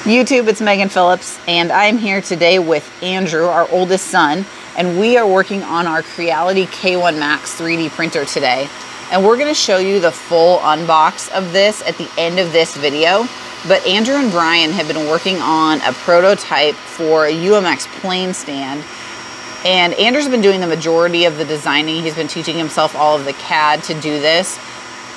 YouTube, it's Megan Phillips, and I'm here today with Andrew, our oldest son, and we are working on our Creality K1 Max 3D printer today. And we're gonna show you the full unbox of this at the end of this video. But Andrew and Brian have been working on a prototype for a UMX plane stand. And Andrew's been doing the majority of the designing. He's been teaching himself all of the CAD to do this.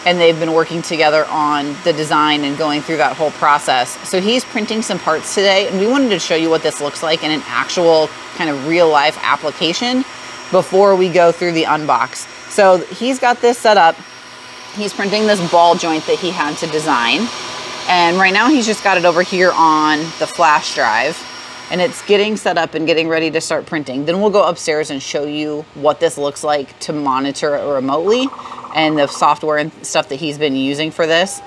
And they've been working together on the design and going through that whole process. So he's printing some parts today, and we wanted to show you what this looks like in an actual kind of real life application before we go through the unbox. So he's got this set up. He's printing this ball joint that he had to design. And right now he's just got it over here on the flash drive, and it's getting set up and getting ready to start printing. Then we'll go upstairs and show you what this looks like to monitor it remotely and the software and stuff that he's been using for this.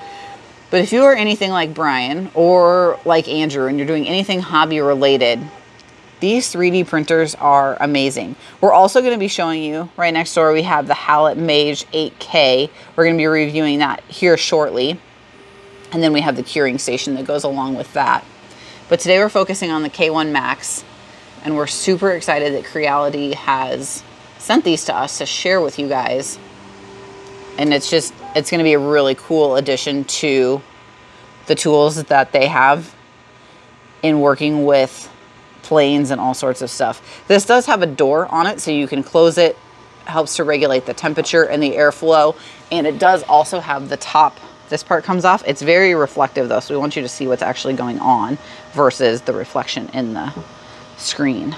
But if you are anything like Brian or like Andrew and you're doing anything hobby related, these 3D printers are amazing. We're also going to be showing you, right next door we have the Hallett Mage 8K. We're going to be reviewing that here shortly. And then we have the curing station that goes along with that. But today we're focusing on the K1 Max, and we're super excited that Creality has sent these to us to share with you guys. And it's going to be a really cool addition to the tools that they have in working with planes and all sorts of stuff. This does have a door on it, so you can close it. It helps to regulate the temperature and the airflow. And it does also have the top. This part comes off. It's very reflective though, so we want you to see what's actually going on versus the reflection in the screen.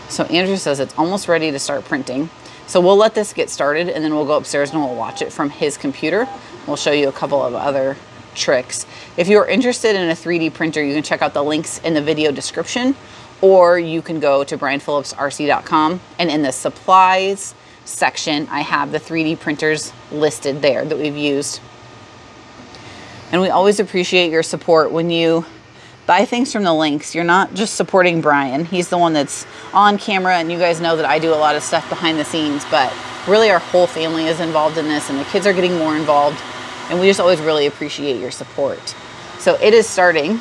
So Andrew says it's almost ready to start printing. So we'll let this get started, and then we'll go upstairs and we'll watch it from his computer. We'll show you a couple of other tricks. If you're interested in a 3D printer, you can check out the links in the video description, or you can go to brianphillipsrc.com, and in the supplies section, I have the 3D printers listed there that we've used. And we always appreciate your support when you buy things from the links. You're not just supporting Brian. He's the one that's on camera, and you guys know that I do a lot of stuff behind the scenes, but really our whole family is involved in this, and the kids are getting more involved, and we just always really appreciate your support. So it is starting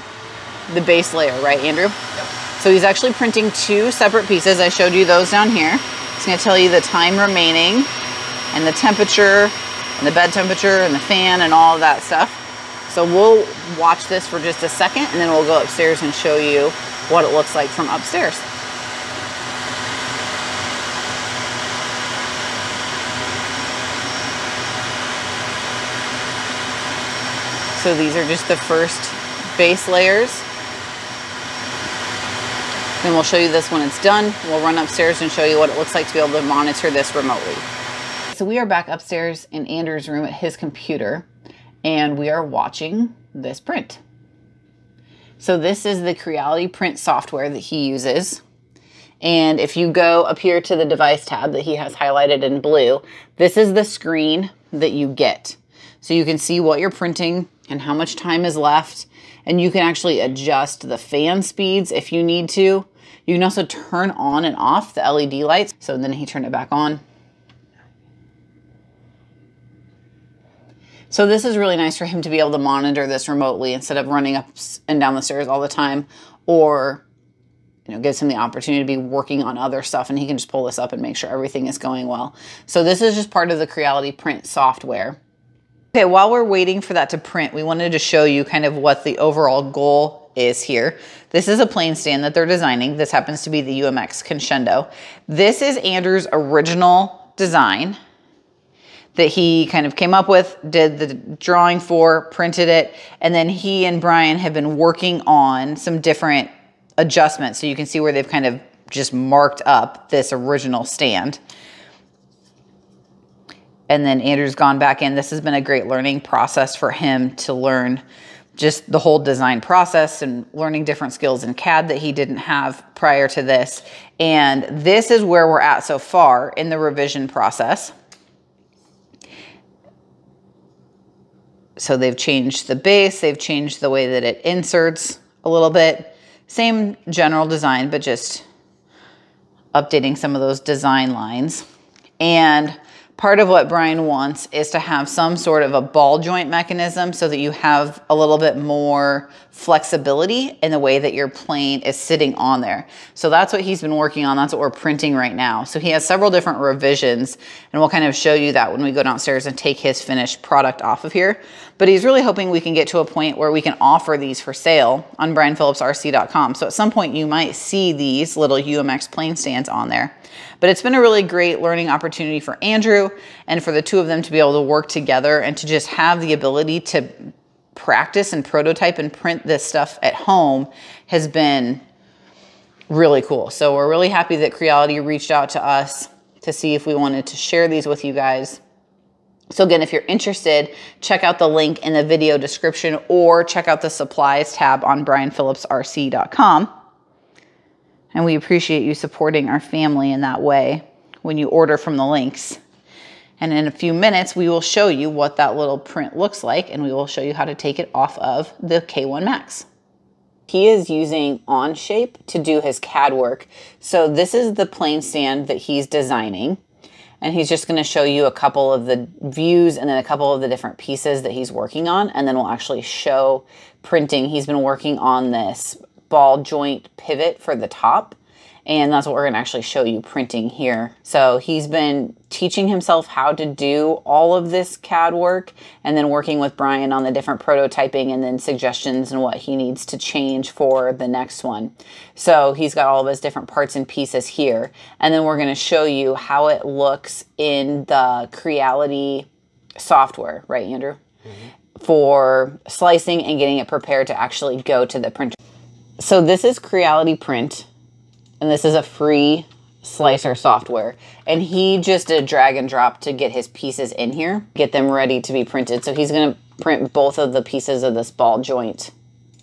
the base layer, right, Andrew? Yep. So he's actually printing two separate pieces. I showed you those down here. It's going to tell you the time remaining and the temperature and the bed temperature and the fan and all of that stuff. So we'll watch this for just a second, and then we'll go upstairs and show you what it looks like from upstairs. So these are just the first base layers. Then we'll show you this when it's done. We'll run upstairs and show you what it looks like to be able to monitor this remotely. So we are back upstairs in Andrew's room at his computer, and we are watching this print. So this is the Creality print software that he uses. And if you go up here to the device tab that he has highlighted in blue, this is the screen that you get. So you can see what you're printing and how much time is left. And you can actually adjust the fan speeds if you need to. You can also turn on and off the LED lights. So then he turned it back on. So this is really nice for him to be able to monitor this remotely instead of running up and down the stairs all the time, or gives him the opportunity to be working on other stuff, and he can just pull this up and make sure everything is going well. So this is just part of the Creality print software. Okay, while we're waiting for that to print, we wanted to show you kind of what the overall goal is here. This is a plane stand that they're designing. This happens to be the UMX Crescendo. This is Andrew's original design that he kind of came up with, did the drawing for, printed it, and then he and Brian have been working on some different adjustments. So you can see where they've kind of just marked up this original stand. And then Andrew's gone back in. This has been a great learning process for him to learn just the whole design process and learning different skills in CAD that he didn't have prior to this. And this is where we're at so far in the revision process. So they've changed the base, they've changed the way that it inserts a little bit. Same general design, but just updating some of those design lines. And part of what Brian wants is to have some sort of a ball joint mechanism so that you have a little bit more flexibility in the way that your plane is sitting on there. So that's what he's been working on. That's what we're printing right now. So he has several different revisions, and we'll kind of show you that when we go downstairs and take his finished product off of here. But he's really hoping we can get to a point where we can offer these for sale on brianphillipsrc.com. So at some point you might see these little UMX plane stands on there. But it's been a really great learning opportunity for Andrew and for the two of them to be able to work together and to just have the ability to practice and prototype and print this stuff at home has been really cool. So we're really happy that Creality reached out to us to see if we wanted to share these with you guys. So again, if you're interested, check out the link in the video description or check out the supplies tab on brianphillipsrc.com. And we appreciate you supporting our family in that way when you order from the links. And in a few minutes, we will show you what that little print looks like, and we will show you how to take it off of the K1 Max. He is using Onshape to do his CAD work. So this is the plane stand that he's designing. And he's just gonna show you a couple of the views and then a couple of the different pieces that he's working on. And then we'll actually show printing. He's been working on this ball joint pivot for the top. And that's what we're gonna actually show you printing here. So he's been teaching himself how to do all of this CAD work and then working with Brian on the different prototyping and then suggestions and what he needs to change for the next one. So he's got all of his different parts and pieces here. And then we're gonna show you how it looks in the Creality software, right, Andrew? Mm-hmm. For slicing and getting it prepared to actually go to the printer. So this is Creality Print. And this is a free slicer software. And he just did drag and drop to get his pieces in here, get them ready to be printed. So he's gonna print both of the pieces of this ball joint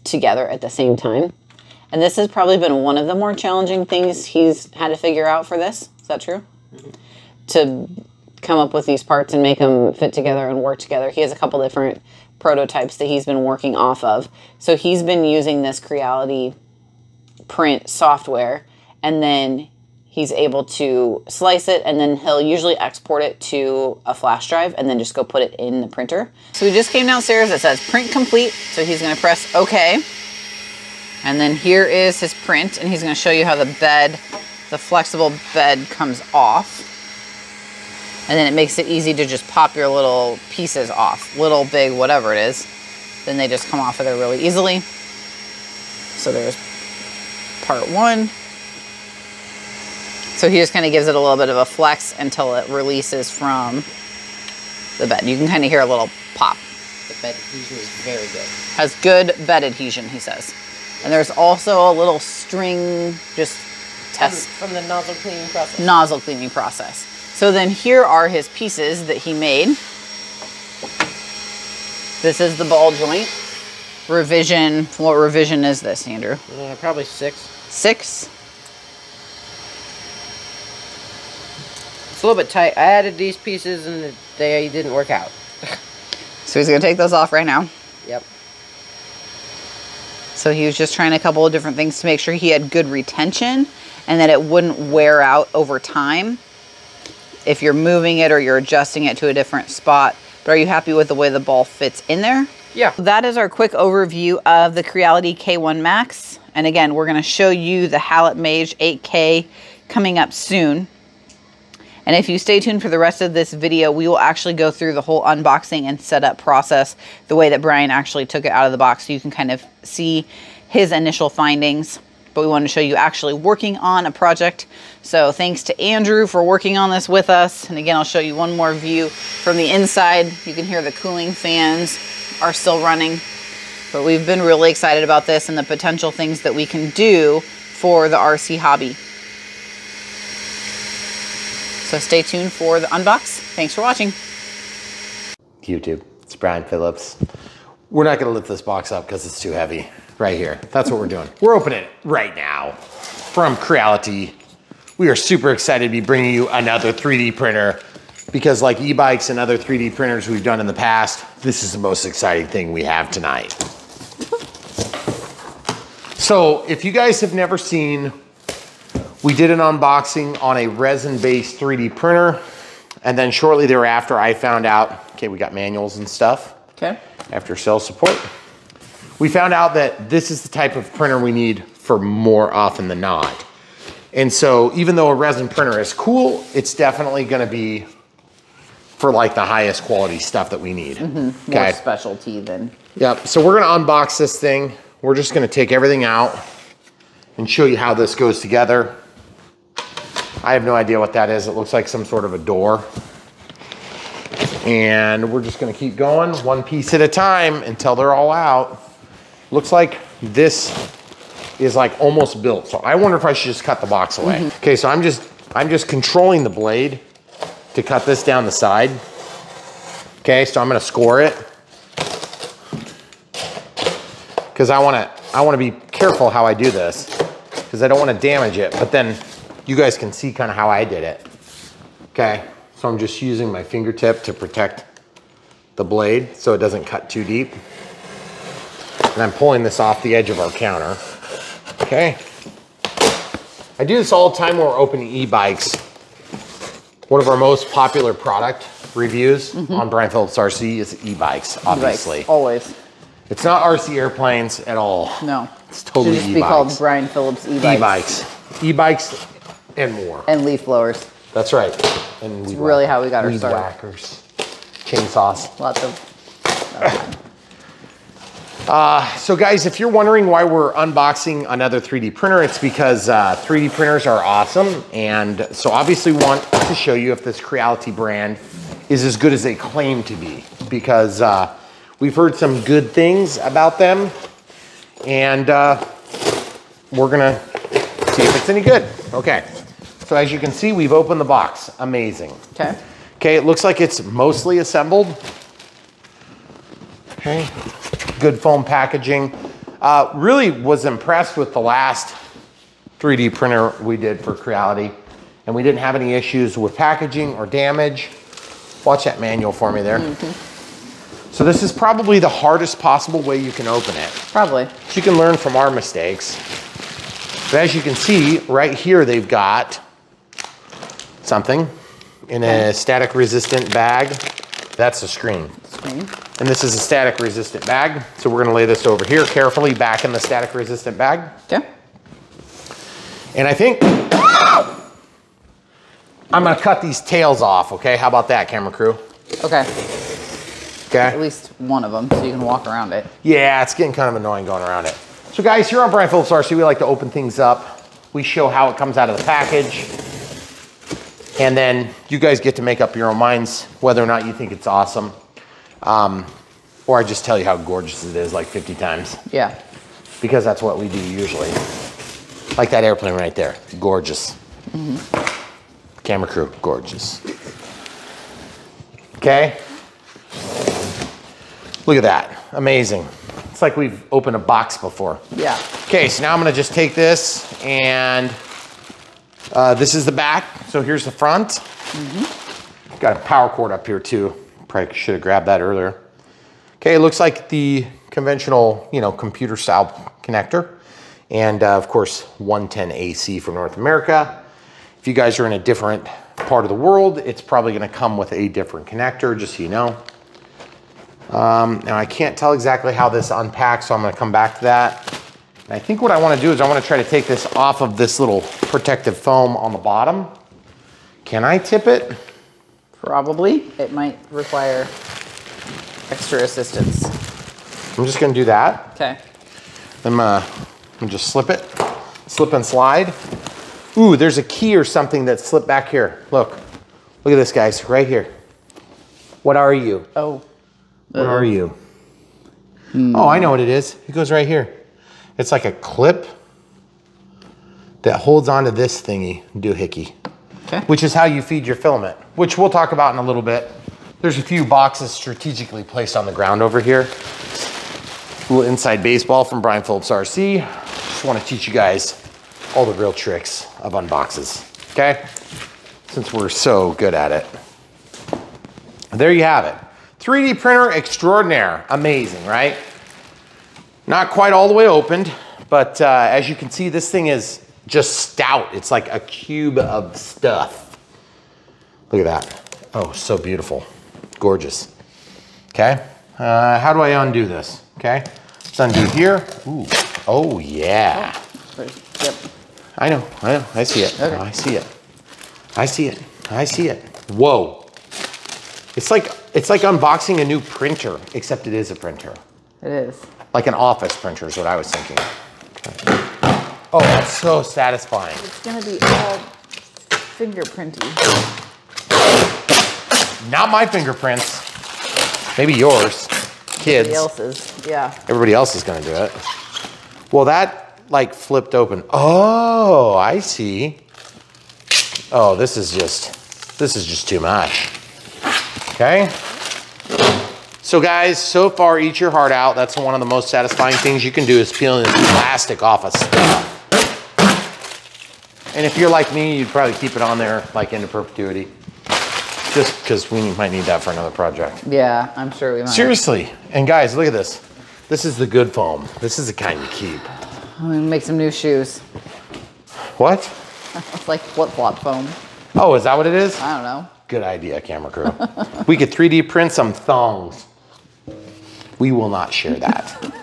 together at the same time. And this has probably been one of the more challenging things he's had to figure out for this. Is that true? Mm-hmm. To come up with these parts and make them fit together and work together. He has a couple different prototypes that he's been working off of. So he's been using this Creality Print software, and then he's able to slice it, and then he'll usually export it to a flash drive and then just go put it in the printer. So we just came downstairs, it says print complete. So he's gonna press OK. And then here is his print, and he's gonna show you how the bed, the flexible bed comes off. And then it makes it easy to just pop your little pieces off, little, big, whatever it is. Then they just come off of there really easily. So there's part one. So he just kind of gives it a little bit of a flex until it releases from the bed. You can kind of hear a little pop. The bed adhesion is very good. Has good bed adhesion, he says. And there's also a little string just test. From the nozzle cleaning process. Nozzle cleaning process. So then here are his pieces that he made. This is the ball joint. Revision, what revision is this, Andrew? Probably 6. 6? It's a little bit tight. I added these pieces and they didn't work out. So he's gonna take those off right now. Yep. So he was just trying a couple of different things to make sure he had good retention and that it wouldn't wear out over time if you're moving it or you're adjusting it to a different spot. But are you happy with the way the ball fits in there? Yeah. That is our quick overview of the Creality K1 Max. And again, we're gonna show you the Hallett Mage 8K coming up soon. And if you stay tuned for the rest of this video, we will actually go through the whole unboxing and setup process, the way that Brian actually took it out of the box, so you can kind of see his initial findings. But we wanted to show you actually working on a project. So thanks to Andrew for working on this with us. And again, I'll show you one more view from the inside. You can hear the cooling fans are still running. But we've been really excited about this and the potential things that we can do for the RC hobby. So stay tuned for the unbox. Thanks for watching. YouTube, it's Brian Phillips. We're not gonna lift this box up because it's too heavy. Right here, that's what we're doing. We're opening it right now from Creality. We are super excited to be bringing you another 3D printer because like e-bikes and other 3D printers we've done in the past, this is the most exciting thing we have tonight. So if you guys have never seen, we did an unboxing on a resin-based 3D printer, And then shortly thereafter, I found out, okay, we got manuals and stuff. Okay. After sales support. We found out that this is the type of printer we need for more often than not. And so even though a resin printer is cool, it's definitely gonna be for like the highest quality stuff that we need. Mm-hmm. More specialty than. Yep, so we're gonna unbox this thing. We're just gonna take everything out and show you how this goes together. I have no idea what that is. It looks like some sort of a door. And we're just gonna keep going one piece at a time until they're all out. Looks like this is like almost built. So I wonder if I should just cut the box away. Mm-hmm. Okay, so I'm just controlling the blade to cut this down the side. Okay, so I'm gonna score it. Because I wanna be careful how I do this, because I don't wanna damage it, but then you guys can see kind of how I did it. Okay, so I'm just using my fingertip to protect the blade so it doesn't cut too deep. And I'm pulling this off the edge of our counter. Okay. I do this all the time when we're opening e-bikes. One of our most popular product reviews on Brian Phillips RC is e-bikes, obviously. E-bikes, always. It's not RC airplanes at all. No. It's totally e-bikes. Should just e-bikes. be called Brian Phillips e-bikes. E-bikes. E-bikes and more. And leaf blowers. That's right. And it's really how we got our weed start. whackers. Chainsaws. Lots of... So guys, if you're wondering why we're unboxing another 3D printer, it's because 3D printers are awesome. And so obviously we want to show you if this Creality brand is as good as they claim to be, because we've heard some good things about them, and we're gonna see if it's any good. Okay, so as you can see, we've opened the box. Amazing. Okay. Okay, it looks like it's mostly assembled. Okay, good foam packaging. Really was impressed with the last 3D printer we did for Creality, and we didn't have any issues with packaging or damage. Watch that manual for me there. Mm-hmm. So this is probably the hardest possible way you can open it. Probably. So you can learn from our mistakes. But as you can see, right here they've got something in a static resistant bag. That's the screen. And this is a static resistant bag. So we're gonna lay this over here carefully back in the static resistant bag. Okay. And I think I'm gonna cut these tails off, okay? How about that, camera crew? Okay. Okay. At least one of them, so you can walk around it. Yeah, it's getting kind of annoying going around it. So guys, here on Brian Phillips RC, we like to open things up. We show how it comes out of the package. And then you guys get to make up your own minds whether or not you think it's awesome. Or I just tell you how gorgeous it is like 50 times. Yeah. Because that's what we do usually. Like that airplane right there, gorgeous. Mm-hmm. Camera crew, gorgeous. Okay. Look at that, amazing. It's like we've opened a box before. Yeah. Okay, so now I'm gonna just take this and this is the back. So here's the front. Mm-hmm. Got a power cord up here too. Probably should have grabbed that earlier. Okay, it looks like the conventional, computer style connector. And of course, 110 AC for North America. If you guys are in a different part of the world, it's probably gonna come with a different connector, just so you know. Now I can't tell exactly how this unpacks, so I'm gonna come back to that. And I think what I wanna do is I wanna try to take this off of this little protective foam on the bottom. Can I tip it? Probably. It might require extra assistance. I'm just gonna do that. Okay. I'm gonna just slip it, slip and slide. Ooh, there's a key or something that slipped back here. Look at this, guys, right here. What are you? Oh. What are you? Oh, I know what it is. It goes right here. It's like a clip that holds onto this thingy, doohickey. Okay. Which is how you feed your filament, which we'll talk about in a little bit. There's a few boxes strategically placed on the ground over here. A little inside baseball from Brian Phillips RC. Just want to teach you guys all the real tricks of unboxes, okay? Since we're so good at it. There you have it. 3D printer extraordinaire. Amazing, right? Not quite all the way opened, but as you can see, this thing is just stout. It's like a cube of stuff. Look at that. Oh, so beautiful. Gorgeous. Okay. How do I undo this? Okay. Let's undo here. Ooh. Oh, yeah. Yep. I know. I see it. Okay. I see it. I see it. I see it. Whoa. It's like unboxing a new printer, except it is a printer. It is. Like an office printer is what I was thinking. Okay. Oh, that's so satisfying. It's gonna be all fingerprinty. Not my fingerprints. Maybe yours. Kids. Everybody else's, yeah. Everybody else is gonna do it. Well, that like flipped open. Oh, I see. Oh, this is just too much. Okay. So guys, so far, eat your heart out. That's one of the most satisfying things you can do is peeling this plastic off of stuff. And if you're like me, you'd probably keep it on there like into perpetuity. Just because we might need that for another project. Yeah, I'm sure we might. Seriously. And guys, look at this. This is the good foam. This is the kind you keep. I'm gonna make some new shoes. What? It's like flip-flop foam. Oh, is that what it is? I don't know. Good idea, camera crew. We could 3D print some thongs. We will not share that.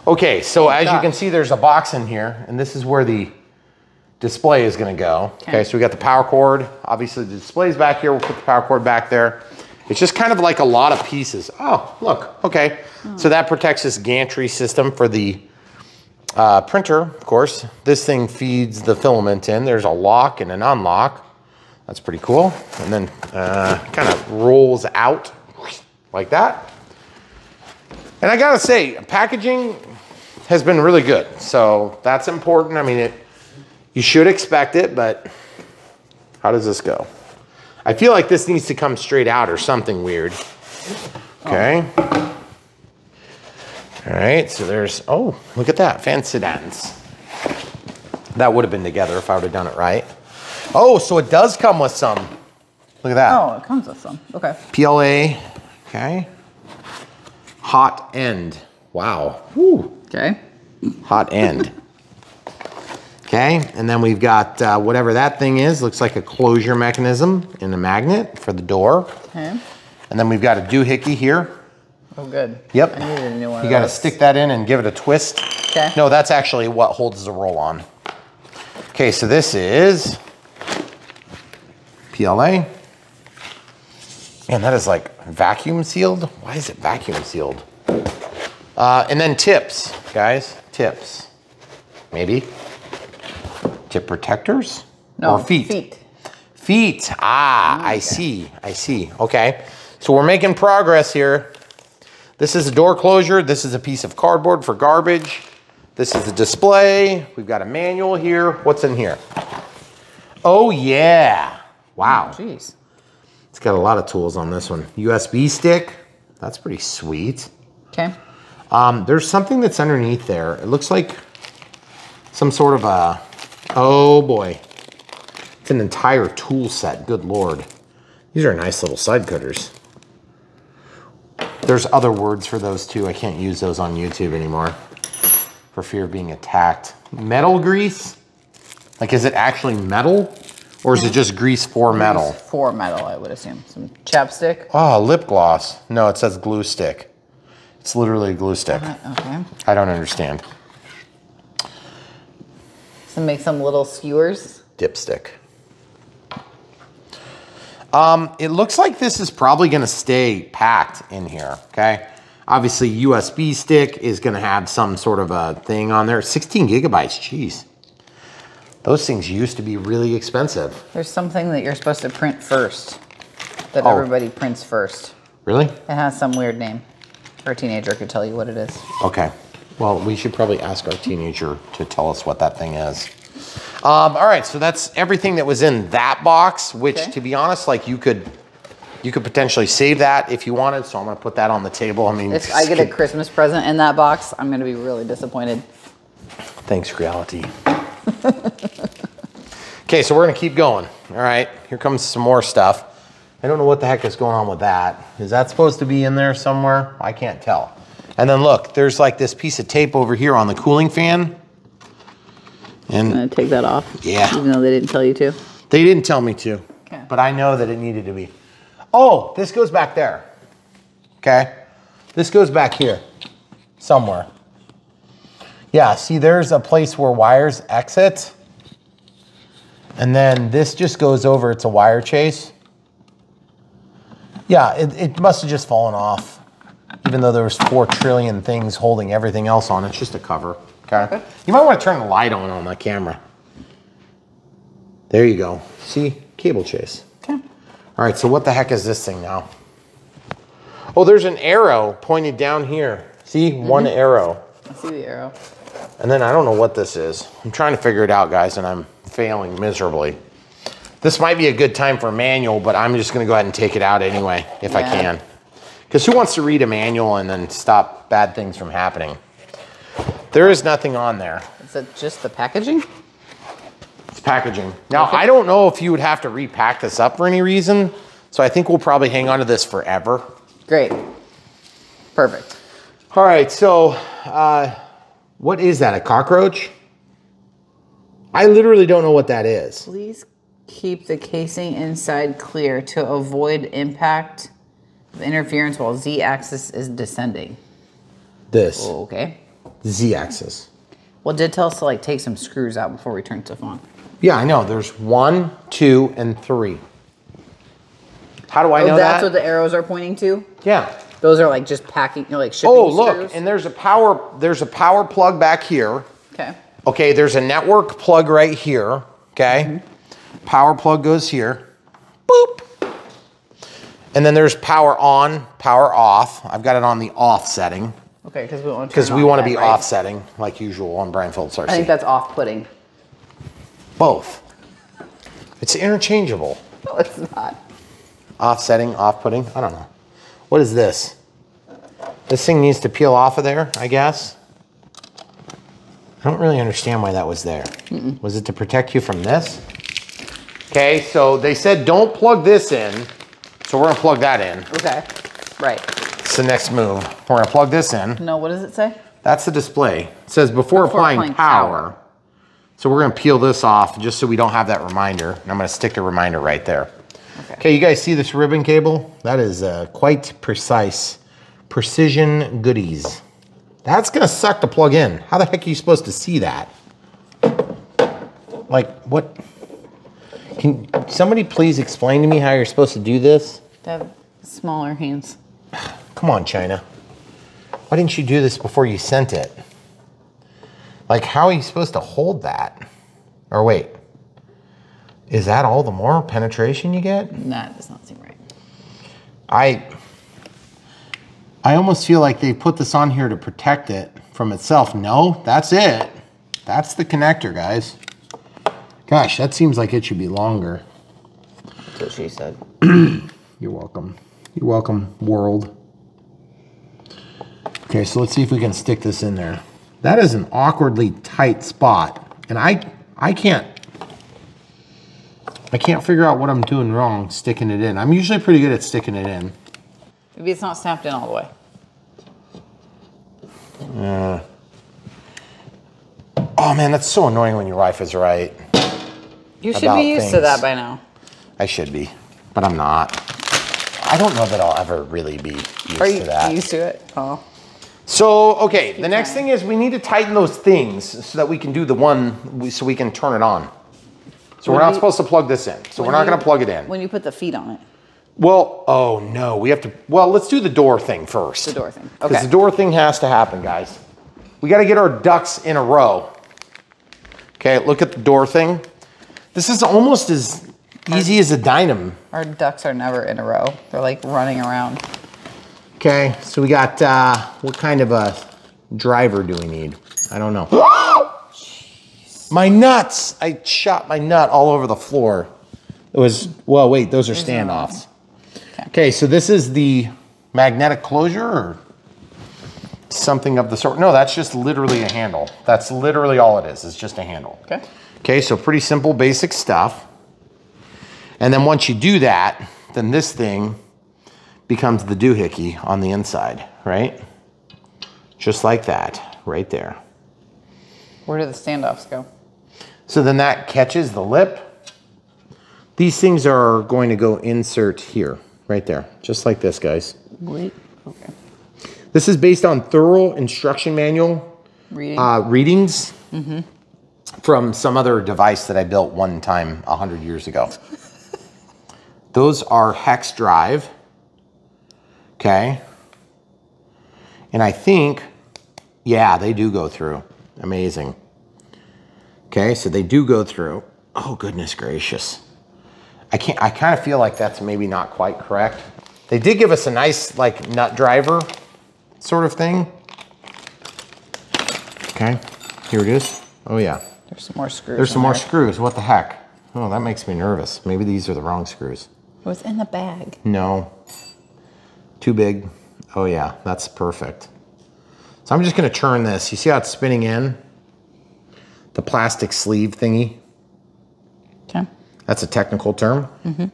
Okay, so as you can see, there's a box in here, and this is where the display is gonna go. Okay, so we got the power cord. Obviously the display's back here. We'll put the power cord back there. It's just kind of like a lot of pieces. Oh, look, okay. So that protects this gantry system for the printer, of course. This thing feeds the filament in. There's a lock and an unlock. That's pretty cool. And then kind of rolls out like that. And I gotta say, packaging has been really good. So that's important. I mean, you should expect it, but how does this go? I feel like this needs to come straight out or something weird. Okay. All right, so there's, oh, look at that, fancy dance. That would have been together if I would have done it right. Oh, so it does come with some. Look at that. Oh, it comes with some. Okay. PLA, okay. Hot end. Wow. Woo. Okay. Hot end. Okay, and then we've got whatever that thing is. Looks like a closure mechanism and a magnet for the door. Okay. And then we've got a doohickey here. Oh, good. Yep. I needed a new one. You got to stick that in and give it a twist. Okay. No, that's actually what holds the roll on. Okay, so this is PLA. And that is like vacuum sealed. Why is it vacuum sealed? And then tips, guys. Tips. Maybe. Tip protectors? No, or feet? Feet. Feet. Ah, okay. I see. I see. Okay. So we're making progress here. This is a door closure. This is a piece of cardboard for garbage. This is the display. We've got a manual here. What's in here? Oh, yeah. Wow. Jeez. It's got a lot of tools on this one. USB stick. That's pretty sweet. Okay. There's something that's underneath there. It looks like some sort of a, oh boy. It's an entire tool set. Good Lord. These are nice little side cutters. There's other words for those too. I can't use those on YouTube anymore for fear of being attacked. Metal grease? Like, is it actually metal? Or is it just grease for metal? Grease for metal, I would assume. Some chapstick. Oh, lip gloss. No, it says glue stick. It's literally a glue stick. Okay. I don't understand. So make some little skewers. Dipstick. It looks like this is probably gonna stay packed in here, okay? Obviously, USB stick is gonna have some sort of a thing on there. 16 gigabytes, geez. Those things used to be really expensive. There's something that you're supposed to print first. That everybody prints first. Really? It has some weird name. Or a teenager could tell you what it is. Okay. Well, we should probably ask our teenager to tell us what that thing is. All right, so that's everything that was in that box, which to be honest, like you could potentially save that if you wanted. So I'm gonna put that on the table. I mean, if I get a Christmas present in that box, I'm gonna be really disappointed. Thanks, Creality. Okay, so we're gonna keep going. All right, here comes some more stuff. I don't know what the heck is going on with that. Is that supposed to be in there somewhere? I can't tell. And then look, there's like this piece of tape over here on the cooling fan. And I'm gonna take that off. Yeah. Even though they didn't tell you to. They didn't tell me to. Okay. But I know that it needed to be. Oh, this goes back there. Okay. This goes back here somewhere. Yeah, see, there's a place where wires exit. And then this just goes over. It's a wire chase. Yeah, it must have just fallen off. Even though there was 4 trillion things holding everything else on. It's just a cover. Okay. You might want to turn the light on that camera. There you go. See? Cable chase. Okay. All right, so what the heck is this thing now? Oh, there's an arrow pointed down here. See? One arrow. I see the arrow. And then I don't know what this is. I'm trying to figure it out, guys, and I'm failing miserably. This might be a good time for a manual, but I'm just going to go ahead and take it out anyway, if I can. Because who wants to read a manual and then stop bad things from happening? There is nothing on there. Is it just the packaging? It's packaging. Now, I don't know if you would have to repack this up for any reason, so I think we'll probably hang on to this forever. Great. Perfect. All right, so what is that, a cockroach? I literally don't know what that is. Please keep the casing inside clear to avoid impact of interference while Z-axis is descending. This. Oh, okay. Z-axis. Well, it did tell us to like take some screws out before we turn stuff on. Yeah, I know. There's 1, 2, and 3. How do I know that's that? what the arrows are pointing to? Yeah. Those are like just packing, you know, like shipping Oh, look, screws? and there's a power plug back here. Okay. Okay, there's a network plug right here. Okay. Power plug goes here. Boop. And then there's power on, power off. I've got it on the off setting. Okay, because we want to be offsetting like usual on Brian Phillips RC. I think that's off-putting. Both. It's interchangeable. No, it's not. Offsetting, off-putting, I don't know. What is this? This thing needs to peel off of there, I guess. I don't really understand why that was there. Was it to protect you from this? Okay, so they said don't plug this in, so we're gonna plug that in. Okay, right. It's the next move. We're gonna plug this in. No, what does it say? That's the display. It says before applying power. So we're gonna peel this off just so we don't have that reminder. And I'm gonna stick the reminder right there. Okay, you guys see this ribbon cable? That is quite precise. Precision goodies. That's gonna suck to plug in. How the heck are you supposed to see that? Like, what? Can somebody please explain to me how you're supposed to do this? They have smaller hands. Come on, China. Why didn't you do this before you sent it? Like, how are you supposed to hold that? Or wait, is that all the more penetration you get? That does not seem right. I almost feel like they put this on here to protect it from itself. No, that's it. That's the connector, guys. Gosh, that seems like it should be longer. That's what she said. You're welcome. You're welcome, world. Okay, so let's see if we can stick this in there. That is an awkwardly tight spot. And I can't figure out what I'm doing wrong sticking it in. I'm usually pretty good at sticking it in. Maybe it's not snapped in all the way. Oh man, that's so annoying when your wife is right. You should be used to that by now. I should be, but I'm not. I don't know that I'll ever really be used to that. Are you used to it? Oh. So, okay, the next thing is we need to tighten those things so that we can do the one, so we can turn it on. So we're not supposed to plug this in. So we're not going to plug it in. When you put the feet on it. Well, oh no, we have to, well, let's do the door thing first. The door thing, okay. Because the door thing has to happen, guys. We got to get our ducks in a row. Okay, look at the door thing. This is almost as easy as a dynamo. Our ducks are never in a row. They're like running around. Okay, so we got, what kind of a driver do we need? I don't know. My nuts! I shot my nut all over the floor. It was, well, wait, those are standoffs. Okay, so this is the magnetic closure or something of the sort. No, that's just literally a handle. That's literally all it is. It's just a handle. Okay. Okay, so pretty simple, basic stuff. And then once you do that, then this thing becomes the doohickey on the inside, right? Just like that, right there. Where do the standoffs go? So then that catches the lip. These things are going to go insert here, right there. Just like this, guys. Wait, okay. This is based on thorough instruction manual readings from some other device that I built one time 100 years ago. Those are hex drive, okay? And I think, yeah, they do go through. Amazing. Okay, so they do go through. Oh, goodness gracious. I kind of feel like that's maybe not quite correct. They did give us a nice like nut driver sort of thing. Okay, here it is. Oh yeah. There's some more screws. There's some more screws. What the heck? Oh, that makes me nervous. Maybe these are the wrong screws. It was in the bag. No. Too big. Oh yeah, that's perfect. So I'm just gonna turn this. You see how it's spinning in? The plastic sleeve thingy. Okay. That's a technical term. I'm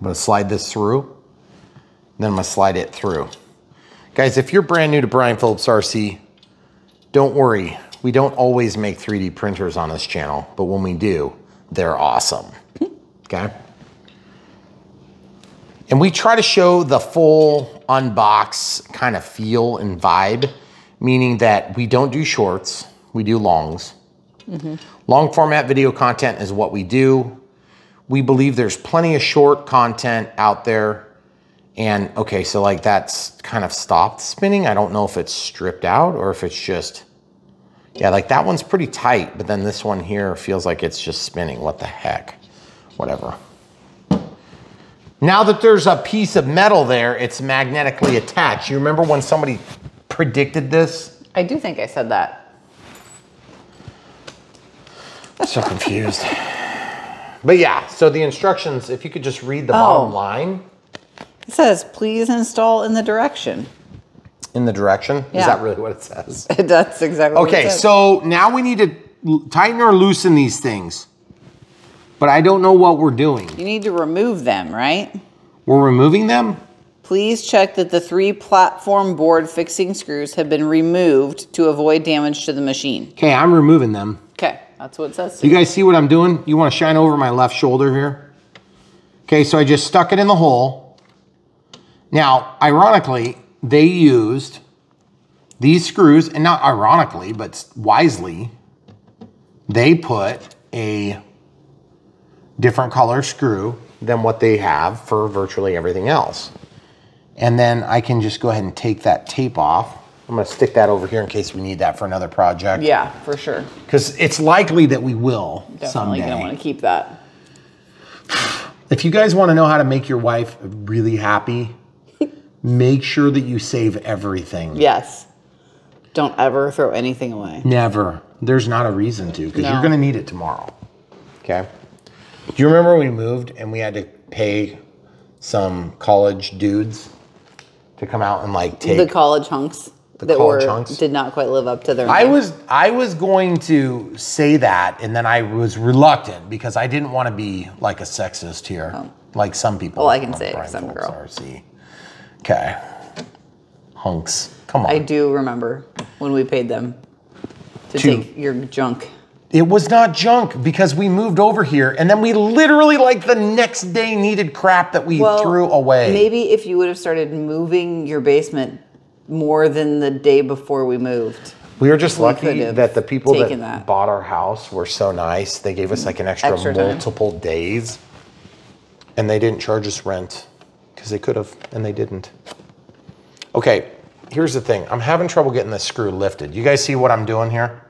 gonna slide this through. Then I'm gonna slide it through. Guys, if you're brand new to Brian Phillips RC, don't worry. We don't always make 3D printers on this channel, but when we do, they're awesome, okay? And we try to show the full unbox kind of feel and vibe, meaning that we don't do shorts, we do longs. Long format video content is what we do. We believe there's plenty of short content out there. And okay, so like that's kind of stopped spinning. I don't know if it's stripped out or if it's just, yeah, like that one's pretty tight, but then this one here feels like it's just spinning. What the heck? Whatever. Now that there's a piece of metal there, it's magnetically attached. You remember when somebody predicted this? I do think I said that. I'm so confused. But yeah, so the instructions, if you could just read the bottom line. It says, please install in the direction. In the direction? Yeah. Is that really what it says? That's exactly what it Okay, says. so now we need to tighten or loosen these things. But I don't know what we're doing. You need to remove them, right? We're removing them? Please check that the 3 platform board fixing screws have been removed to avoid damage to the machine. Okay, I'm removing them. Okay, that's what it says. You guys see what I'm doing? You want to shine over my left shoulder here? Okay, so I just stuck it in the hole. Now, ironically, they used these screws, and not ironically, but wisely, they put a different color screw than what they have for virtually everything else. And then I can just go ahead and take that tape off. I'm gonna stick that over here in case we need that for another project. Yeah, for sure. Because it's likely that we will Definitely someday. gonna want to keep that. If you guys want to know how to make your wife really happy, make sure that you save everything. Yes. Don't ever throw anything away. Never. There's not a reason to, because No. you're going to need it tomorrow. Okay? Do you remember we moved and we had to pay some college dudes to come out and like take The college hunks did not quite live up to their I name. was going to say that, and then I was reluctant because I didn't want to be like a sexist here, like some people. Well, I can on say it Brian 'cause I'm a Phillips girl. RC. Okay, hunks, come on. I do remember when we paid them to take your junk. It was not junk because we moved over here, and then we literally like the next day needed crap that we threw away. Maybe if you would have started moving your basement more than the day before we moved. We were just We lucky could have that the people taken that bought our house were so nice. They gave us like an extra time. multiple days, and they didn't charge us rent because they could have, and they didn't. Okay, here's the thing. I'm having trouble getting this screw lifted. You guys see what I'm doing here?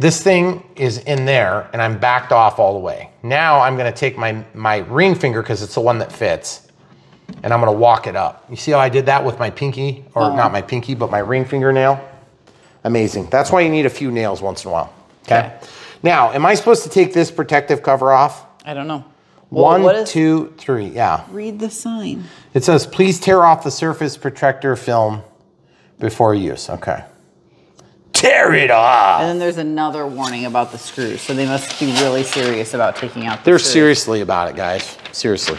This thing is in there, and I'm backed off all the way. Now I'm gonna take my ring finger, because it's the one that fits, and I'm gonna walk it up. You see how I did that with my pinky, or not my pinky, but my ring fingernail? Amazing. That's why you need a few nails once in a while, okay? Now, am I supposed to take this protective cover off? I don't know. Well, 1, 2, 3, yeah. Read the sign. It says, please tear off the surface protector film before use, okay. Tear it off! And then there's another warning about the screws, so they must be really serious about taking out the They're screws. seriously about it, guys. Seriously.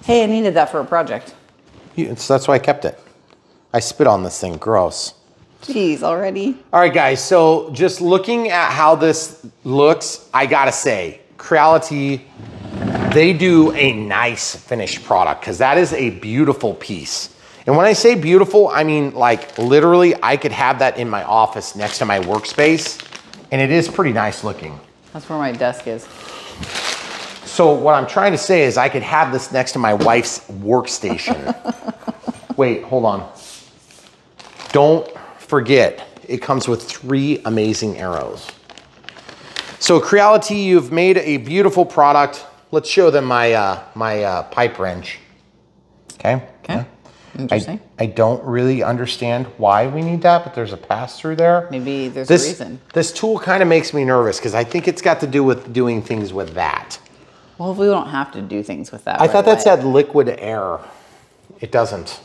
Hey, I needed that for a project. That's why I kept it. I spit on this thing, gross. Jeez, already? All right, guys, so just looking at how this looks, I gotta say, Creality they do a nice finished product because that is a beautiful piece. And when I say beautiful, I mean like literally I could have that in my office next to my workspace, and it is pretty nice looking. That's where my desk is. So what I'm trying to say is I could have this next to my wife's workstation. Wait, hold on. Don't forget, it comes with 3 amazing arrows. So Creality, you've made a beautiful product. Let's show them my pipe wrench. Okay. Okay. Interesting. I don't really understand why we need that, but there's a pass-through there. Maybe there's a reason. This tool kind of makes me nervous because I think it's got to do with doing things with that. Well, we don't have to do things with that. I thought that said liquid air. It doesn't.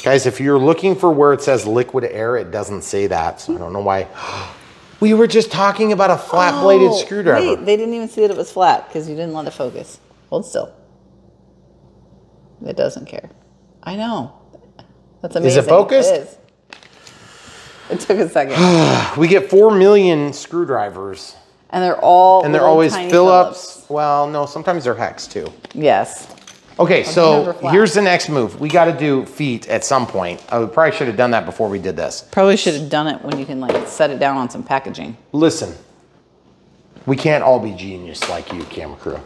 Guys, if you're looking for where it says liquid air, it doesn't say that, so I don't know why. We were just talking about a flat-bladed screwdriver. Wait, they didn't even see that it was flat because you didn't let it focus. Hold still. It doesn't care. I know. That's amazing. Is it focused? It is. It took a second. We get 4 million screwdrivers. And they're all And they're always Phillips. Well, no, sometimes they're hex too. Yes. Okay, so here's the next move. We got to do feet at some point. I probably should have done that before we did this. Probably should have done it when you can like set it down on some packaging. Listen, we can't all be genius like you, camera crew.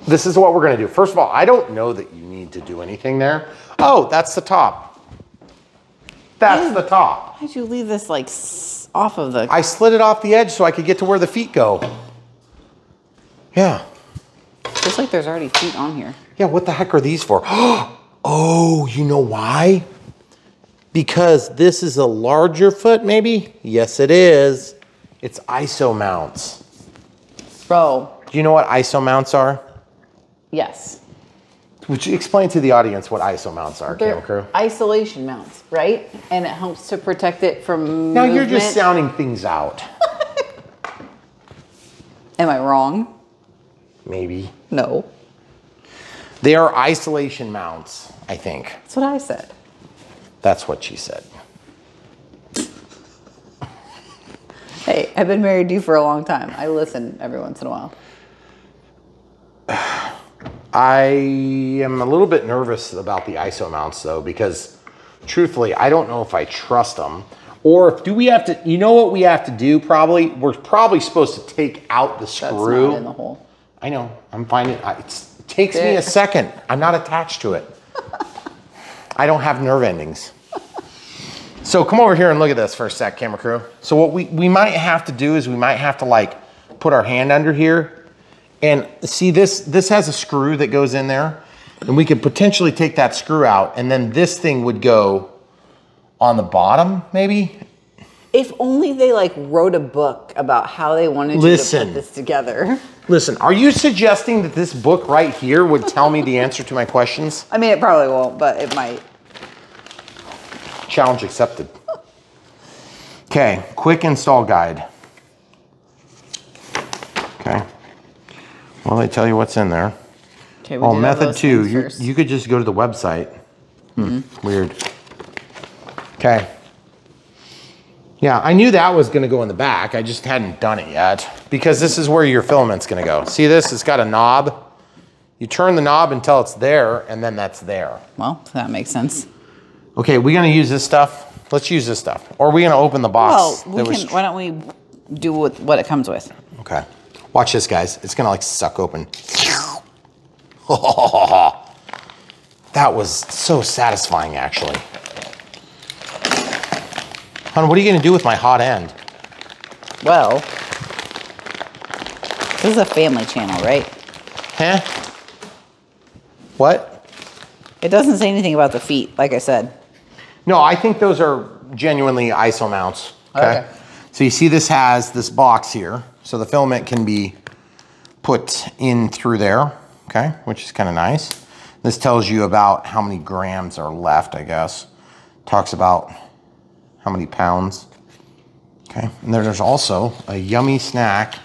This is what we're going to do. First of all, I don't know that you need to do anything there. Oh, that's the top. That's the top. Why'd you leave this like off of the... I slid it off the edge so I could get to where the feet go. Yeah. Looks like there's already feet on here. Yeah, what the heck are these for? Oh, you know why? Because this is a larger foot, maybe? Yes, it is. It's ISO mounts. Bro. Do you know what ISO mounts are? Yes. Would you explain to the audience what ISO mounts are, camera crew? Isolation mounts, right? And it helps to protect it from Now movement. you're just sounding things out. Am I wrong? Maybe. No. They are isolation mounts, I think. That's what I said. That's what she said. Hey, I've been married to you for a long time. I listen every once in a while. I am a little bit nervous about the ISO mounts though, because truthfully, I don't know if I trust them. Or do we have to, you know what we have to do probably? We're probably supposed to take out the screw. That's not in the hole. I know, I'm finding, it takes me a second. I'm not attached to it. I don't have nerve endings. So come over here and look at this for a sec, camera crew. So what we might have to do is we might have to like put our hand under here and see this has a screw that goes in there, and we could potentially take that screw out, and then this thing would go on the bottom, maybe? If only they like wrote a book about how they wanted you to put this together. Listen, are you suggesting that this book right here would tell me the answer to my questions? I mean, it probably won't, but it might. Challenge accepted. Okay, quick install guide. Okay. Well, they tell you what's in there. Okay, oh, method 2. You could just go to the website. Weird. Okay. Yeah, I knew that was going to go in the back. I just hadn't done it yet because this is where your filament's going to go. See this? It's got a knob. You turn the knob until it's there, and then that's there. Well, that makes sense. Okay, we're going to use this stuff. Let's use this stuff. Or are we going to open the box? Well, why don't we do what it comes with? Okay. Watch this, guys. It's going to like suck open. That was so satisfying, actually. Hon, what are you going to do with my hot end? Well, this is a family channel, right? Huh? What? It doesn't say anything about the feet, like I said. No, I think those are genuinely ISO mounts. Okay. So you see this has this box here. So the filament can be put in through there, okay, which is kind of nice. This tells you about how many grams are left, I guess. Talks about how many pounds. Okay, and there's also a yummy snack.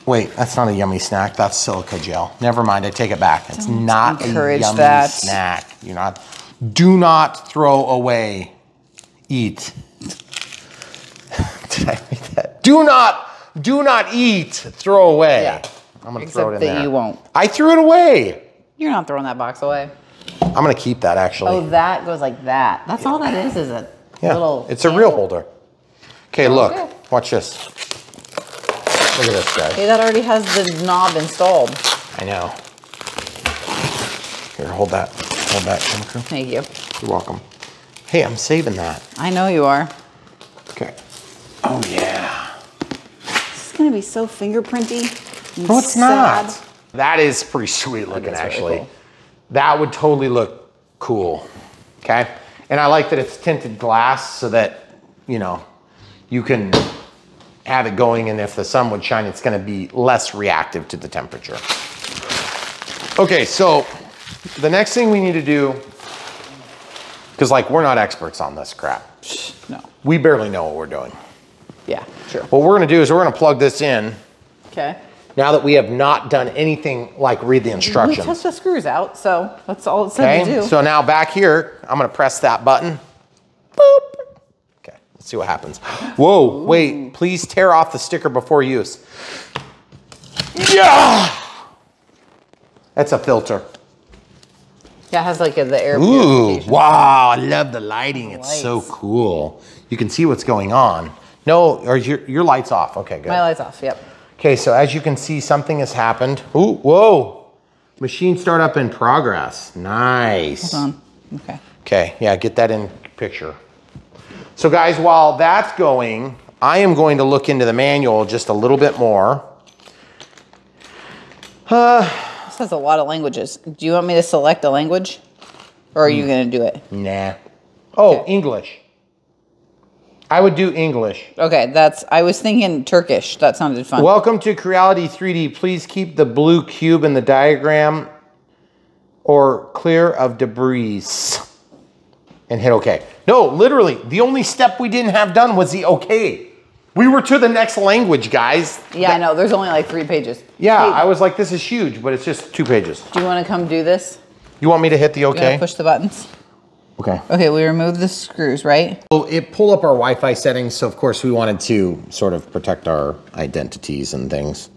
Wait, that's not a yummy snack. That's silica gel. Never mind, I take it back. It's not a yummy snack. You're not. Do not throw away. Eat. Did I read that? Do not eat. Throw away. Yeah. I'm gonna throw it in Except that there. you won't. I threw it away. You're not throwing that box away. I'm gonna keep that actually. Oh, that goes like that. That's all that is it? Yeah, Little it's a handle? reel holder. Okay, look, Okay. watch this. Look at this, guys. Hey, that already has the knob installed. I know. Here, hold that. Hold that, Kimiko. Thank you. You're welcome. Hey, I'm saving that. I know you are. Okay. Oh, yeah. This is gonna be so fingerprinty. And No, it's sad. not. That is pretty sweet looking, That is really actually. cool. That would totally look cool. Okay. And I like that it's tinted glass so that, you know, you can have it going, and if the sun would shine, it's going to be less reactive to the temperature. Okay, so the next thing we need to do, because like we're not experts on this crap. No. We barely know what we're doing. Yeah, sure. What we're going to do is we're going to plug this in Okay. now that we have not done anything like read the We instructions. took the screws out, so that's all it said to Okay, do. so now back here, I'm going to press that button. Boop. Okay, let's see what happens. Whoa, wait, please tear off the sticker before use. Yeah! That's a filter. Yeah, it has like the air Ooh, purification. wow, I love the lighting. It's so Lights. cool. You can see what's going on. No, or your light's off. Okay, good. My light's off, yep. Okay, so as you can see, something has happened. Ooh, whoa. Machine startup in progress. Nice. Hold on. Okay. Okay, yeah, get that in picture. So guys, while that's going, I am going to look into the manual just a little bit more. This has a lot of languages. Do you want me to select a language? Or are you going to do it? Nah. Oh, Okay. English. I would do English. Okay, I was thinking Turkish. That sounded fun. Welcome to Creality 3D. Please keep the blue cube in the diagram or clear of debris. And hit OK. No, literally, the only step we didn't have done was the OK. We were to the next language, guys. Yeah, I know. There's only like 3 pages. Yeah, Hey, I was like, this is huge, but it's just 2 pages. do you want to come do this? You want me to hit the You want OK? to push the buttons? Okay. Okay, we remove the screws, right? So it pulled up our Wi-Fi settings, so of course we wanted to sort of protect our identities and things.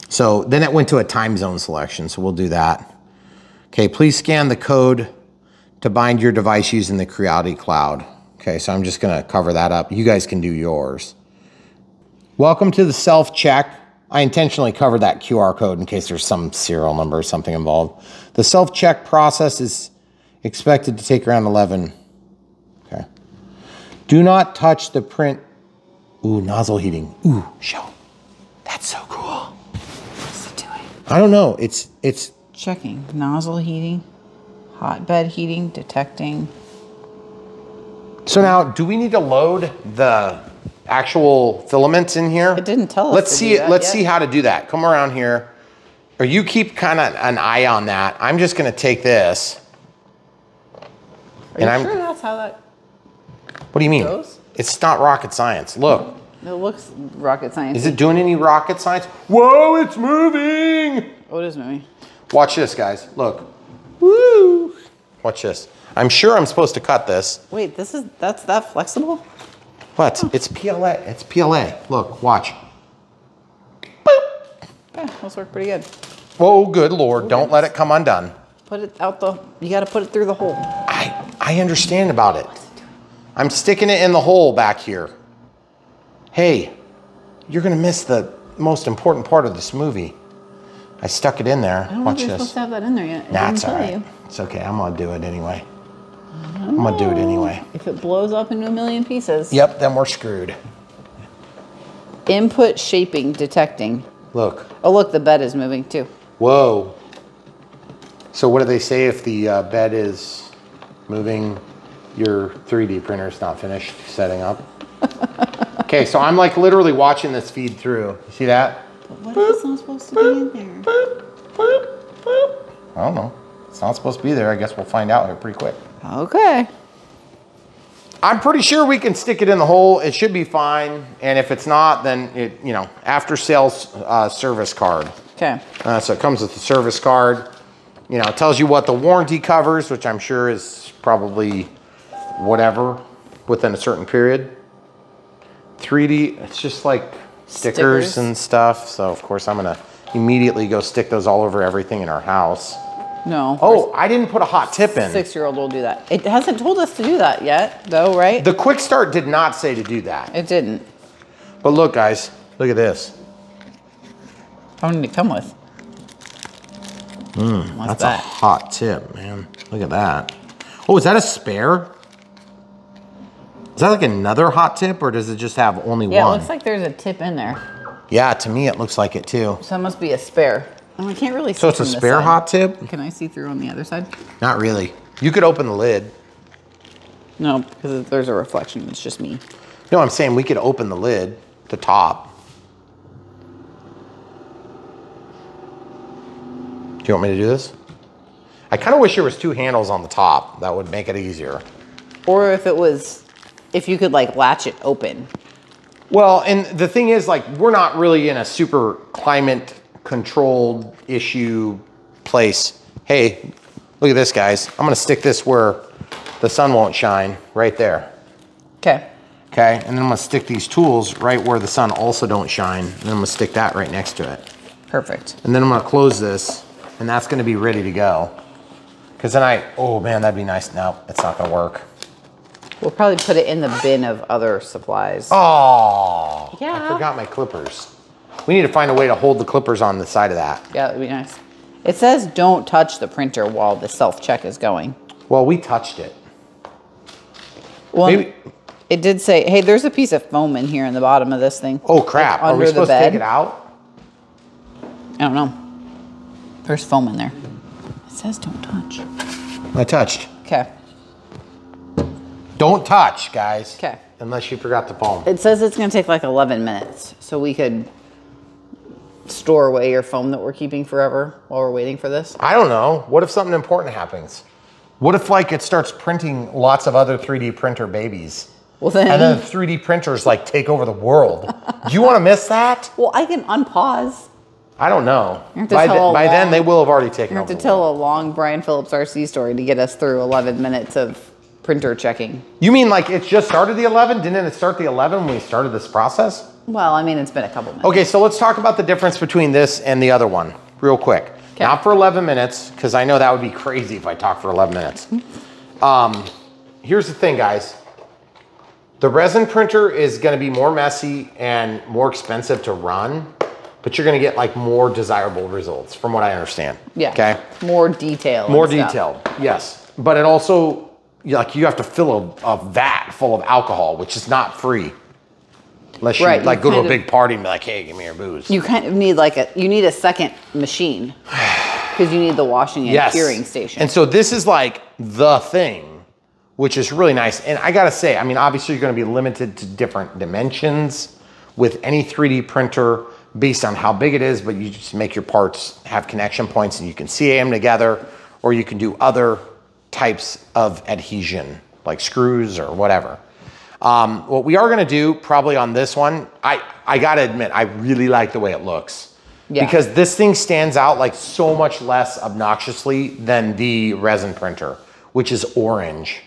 So then it went to a time zone selection, so we'll do that. Okay, please scan the code to bind your device using the Creality cloud. Okay, so I'm just gonna cover that up. You guys can do yours. Welcome to the self-check. I intentionally covered that QR code in case there's some serial number or something involved. The self-check process is expected to take around 11. Okay. Do not touch the print. Ooh, nozzle heating. Ooh, show. That's so cool. What's it doing? I don't know. It's Checking. Nozzle heating, hotbed heating, detecting. so now, do we need to load the actual filaments in here? It didn't tell us Let's to see do that let's yet. see how to do that. Come around here. Or you keep kind of an eye on that. I'm just going to take this. Are you sure that's how that What do you mean? goes? It's not rocket science. Look. It looks rocket science. Is it doing any rocket science? Whoa, it's moving. Oh, it is moving. Watch this, guys. Look. Woo. Watch this. I'm sure I'm supposed to cut this. Wait, that's that flexible? What? It's PLA. It's PLA. Look, watch. Yeah, those work pretty good. Oh, good Lord. Don't let it come undone. Put it out you gotta put it through the hole. I understand about it. I'm sticking it in the hole back here. Hey, you're going to miss the most important part of this movie. I stuck it in there. I don't know Watch if you're this. supposed to have that in there yet. Nah, It it's didn't all tell right. you. It's okay. I'm going to do it anyway. I'm going to do it anyway. If it blows up into a million pieces. Yep, then we're screwed. Input shaping detecting. Look. Oh, look, the bed is moving too. Whoa. So what do they say if the bed is moving? Your 3D printer's not finished setting up. Okay, so I'm like literally watching this feed through. You see that? But what if it's not supposed to be in there? I don't know. It's not supposed to be there. I guess we'll find out here pretty quick. Okay. I'm pretty sure we can stick it in the hole. It should be fine. And if it's not, then it, you know, after sales service card. Okay. So it comes with the service card. You know, it tells you what the warranty covers, which I'm sure is probably whatever within a certain period. 3D, it's just like stickers and stuff. So of course I'm gonna immediately go stick those all over everything in our house. No. Oh, I didn't put a hot tip in. 6-year-old will do that. It hasn't told us to do that yet, though, right? The quick start did not say to do that. It didn't. But look, guys, look at this. How many did it come with? What's That's that? a hot tip, man. Look at that. Oh, is that a spare? Is that like another hot tip, or does it just have only Yeah, one? it looks like there's a tip in there. Yeah, to me it looks like it too. So that must be a spare. Oh, I can't really see So it's a from this spare side. hot tip? Can I see through on the other side? Not really. You could open the lid. No, because there's a reflection. It's just me. No, I'm saying we could open the lid, the top. Do you want me to do this? I kind of wish there was 2 handles on the top. That would make it easier. Or if you could like latch it open. Well, and the thing is, like, we're not really in a super climate controlled issue place. Hey, look at this, guys. I'm gonna stick this where the sun won't shine, right there. Okay. Okay, and then I'm gonna stick these tools right where the sun also don't shine, and then I'm gonna stick that right next to it. Perfect. And then I'm gonna close this, and that's gonna be ready to go. Cause then oh man, that'd be nice. No, it's not gonna work. We'll probably put it in the bin of other supplies. Oh, Yeah. I forgot my clippers. We need to find a way to hold the clippers on the side of that. Yeah, that'd be nice. It says don't touch the printer while the self-check is going. Well, we touched it. Well, Maybe. it did say, hey, there's a piece of foam in here in the bottom of this thing. Oh crap, Like are we under the supposed to take bed. it out? I don't know. There's foam in there. It says don't touch. I touched. Okay. Don't touch, guys. Okay. Unless you forgot the foam. It says it's gonna take like 11 minutes, so we could store away your foam that we're keeping forever while we're waiting for this. I don't know. What if something important happens? What if like it starts printing lots of other 3D printer babies? Well then, And then the 3D printers like take over the world. Do you want to miss that? well, I can unpause. I don't know. You have to By, tell a by then long- they will have already taken You over have to the tell a long Brian Phillips RC story to get us through 11 minutes of printer checking. You mean like it just started the 11? Didn't it start the 11 when we started this process? Well, I mean, it's been a couple minutes. Okay, so let's talk about the difference between this and the other one real quick. Okay. Not for 11 minutes, because I know that would be crazy if I talked for 11 minutes. Here's the thing, guys. The resin printer is gonna be more messy and more expensive to run, but you're gonna get like more desirable results from what I understand. Yeah. Okay. More detail. More and stuff. detailed, yes. But it also, like you have to fill a vat full of alcohol, which is not free. Unless you Right, like you go to a kind of- big party and be like, hey, give me your booze. You kind of need you need a second machine because you need the washing and curing station. And so this is like the thing, which is really nice. And I gotta say, I mean, obviously you're gonna be limited to different dimensions with any 3D printer based on how big it is, but you just make your parts have connection points and you can CA them together, or you can do other types of adhesion, like screws or whatever. What we are gonna do probably on this one, I gotta admit, I really like the way it looks. Yeah. Because this thing stands out like so much less obnoxiously than the resin printer, which is orange.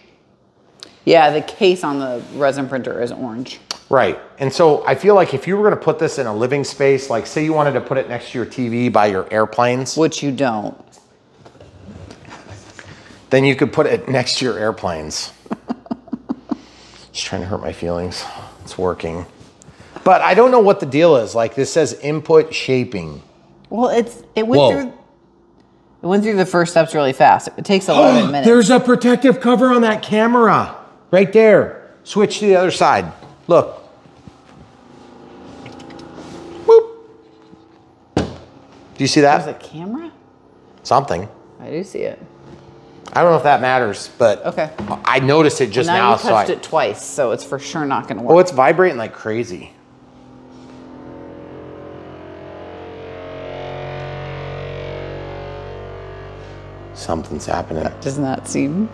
Yeah, the case on the resin printer is orange. Right, and so I feel like if you were gonna put this in a living space, like say you wanted to put it next to your TV by your airplanes, Which you don't. then you could put it next to your airplanes. Just trying to hurt my feelings. It's working. But I don't know what the deal is. Like this says input shaping. Well, it Whoa. went through the first steps really fast. It takes 11 minutes. There's a protective cover on that camera. Right there. Switch to the other side. Look. Boop. Do you see There's a that? camera? Something. I do see it. I don't know if that matters, but Okay. I noticed it just Now now. you touched it twice, so it's for sure not going to work. Oh, it's vibrating like crazy. Something's happening. Doesn't that seem?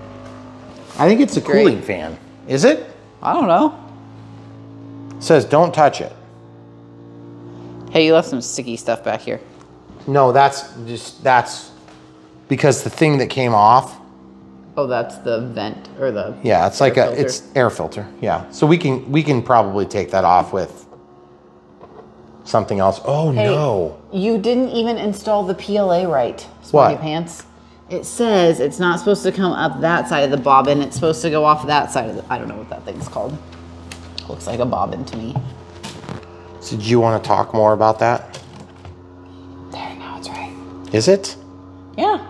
I think it's a Great. cooling fan. Is it? I don't know. It says don't touch it. Hey, you left some sticky stuff back here. No, that's because the thing that came off. Oh, that's the vent or the. Yeah, it's like air it's air filter. Yeah, so we can probably take that off with something else. Oh, Hey, no. You didn't even install the PLA right, Smarty Pants. It says it's not supposed to come up that side of the bobbin. It's supposed to go off that side of the, I don't know what that thing's called. Looks like a bobbin to me. So do you want to talk more about that? There, now it's right. Is it? Yeah.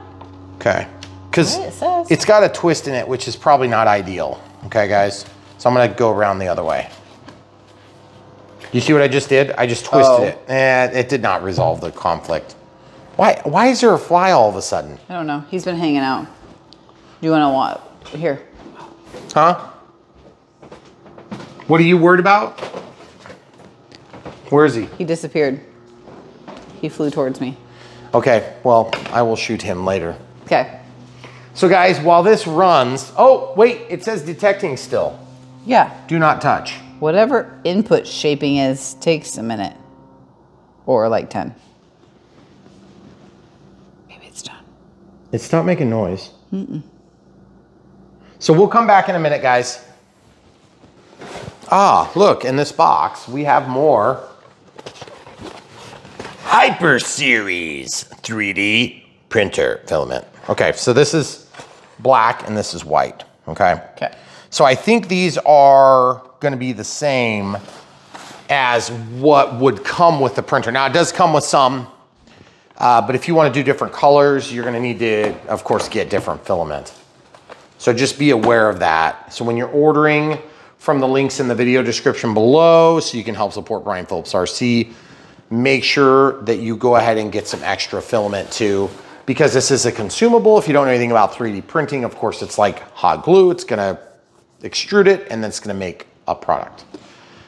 Okay. Because Right, it says. it's got a twist in it, which is probably not ideal. Okay, guys? So I'm going to go around the other way. You see what I just did? I just twisted it. It did not resolve the conflict. Why is there a fly all of a sudden? I don't know. He's been hanging out. Do you want to want here? Huh? What are you worried about? Where is he? He disappeared. He flew towards me. Okay, well, I will shoot him later. Okay. So guys, while this runs, oh, wait, it says detecting still. Yeah. Do not touch. Whatever input shaping is takes a minute. Or like 10. Maybe it's done. It's not making noise. So we'll come back in a minute, guys. Ah, look, in this box, we have more Hyper Series 3D printer filament. Okay, so this is black and this is white, okay? Okay. So I think these are gonna be the same as what would come with the printer. Now it does come with some, but if you wanna do different colors, you're gonna need to, of course, get different filament. So just be aware of that. So when you're ordering from the links in the video description below, so you can help support Brian Phillips RC, make sure that you go ahead and get some extra filament too, because this is a consumable. If you don't know anything about 3D printing, of course, it's like hot glue. It's gonna extrude it and then it's gonna make a product.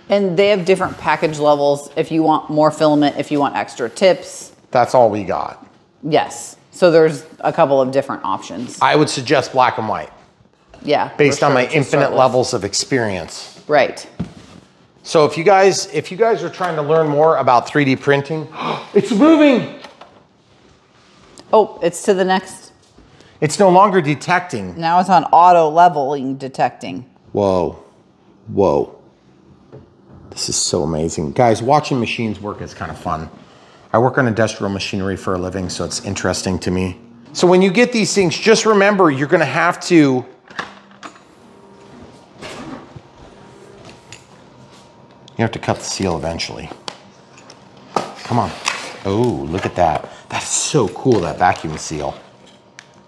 And they have different package levels if you want more filament, if you want extra tips. That's all we got. Yes. So there's a couple of different options. I would suggest black and white Yeah. based on my to infinite start with. levels of experience. Right. So if you guys are trying to learn more about 3D printing, it's moving. Oh, it's to the next. It's no longer detecting. Now it's on auto leveling detecting. Whoa, whoa. This is so amazing. Guys, watching machines work is kind of fun. I work on industrial machinery for a living, so it's interesting to me. So when you get these things, just remember you're gonna have to cut the seal eventually. Come on. Oh, look at that. That's so cool, that vacuum seal.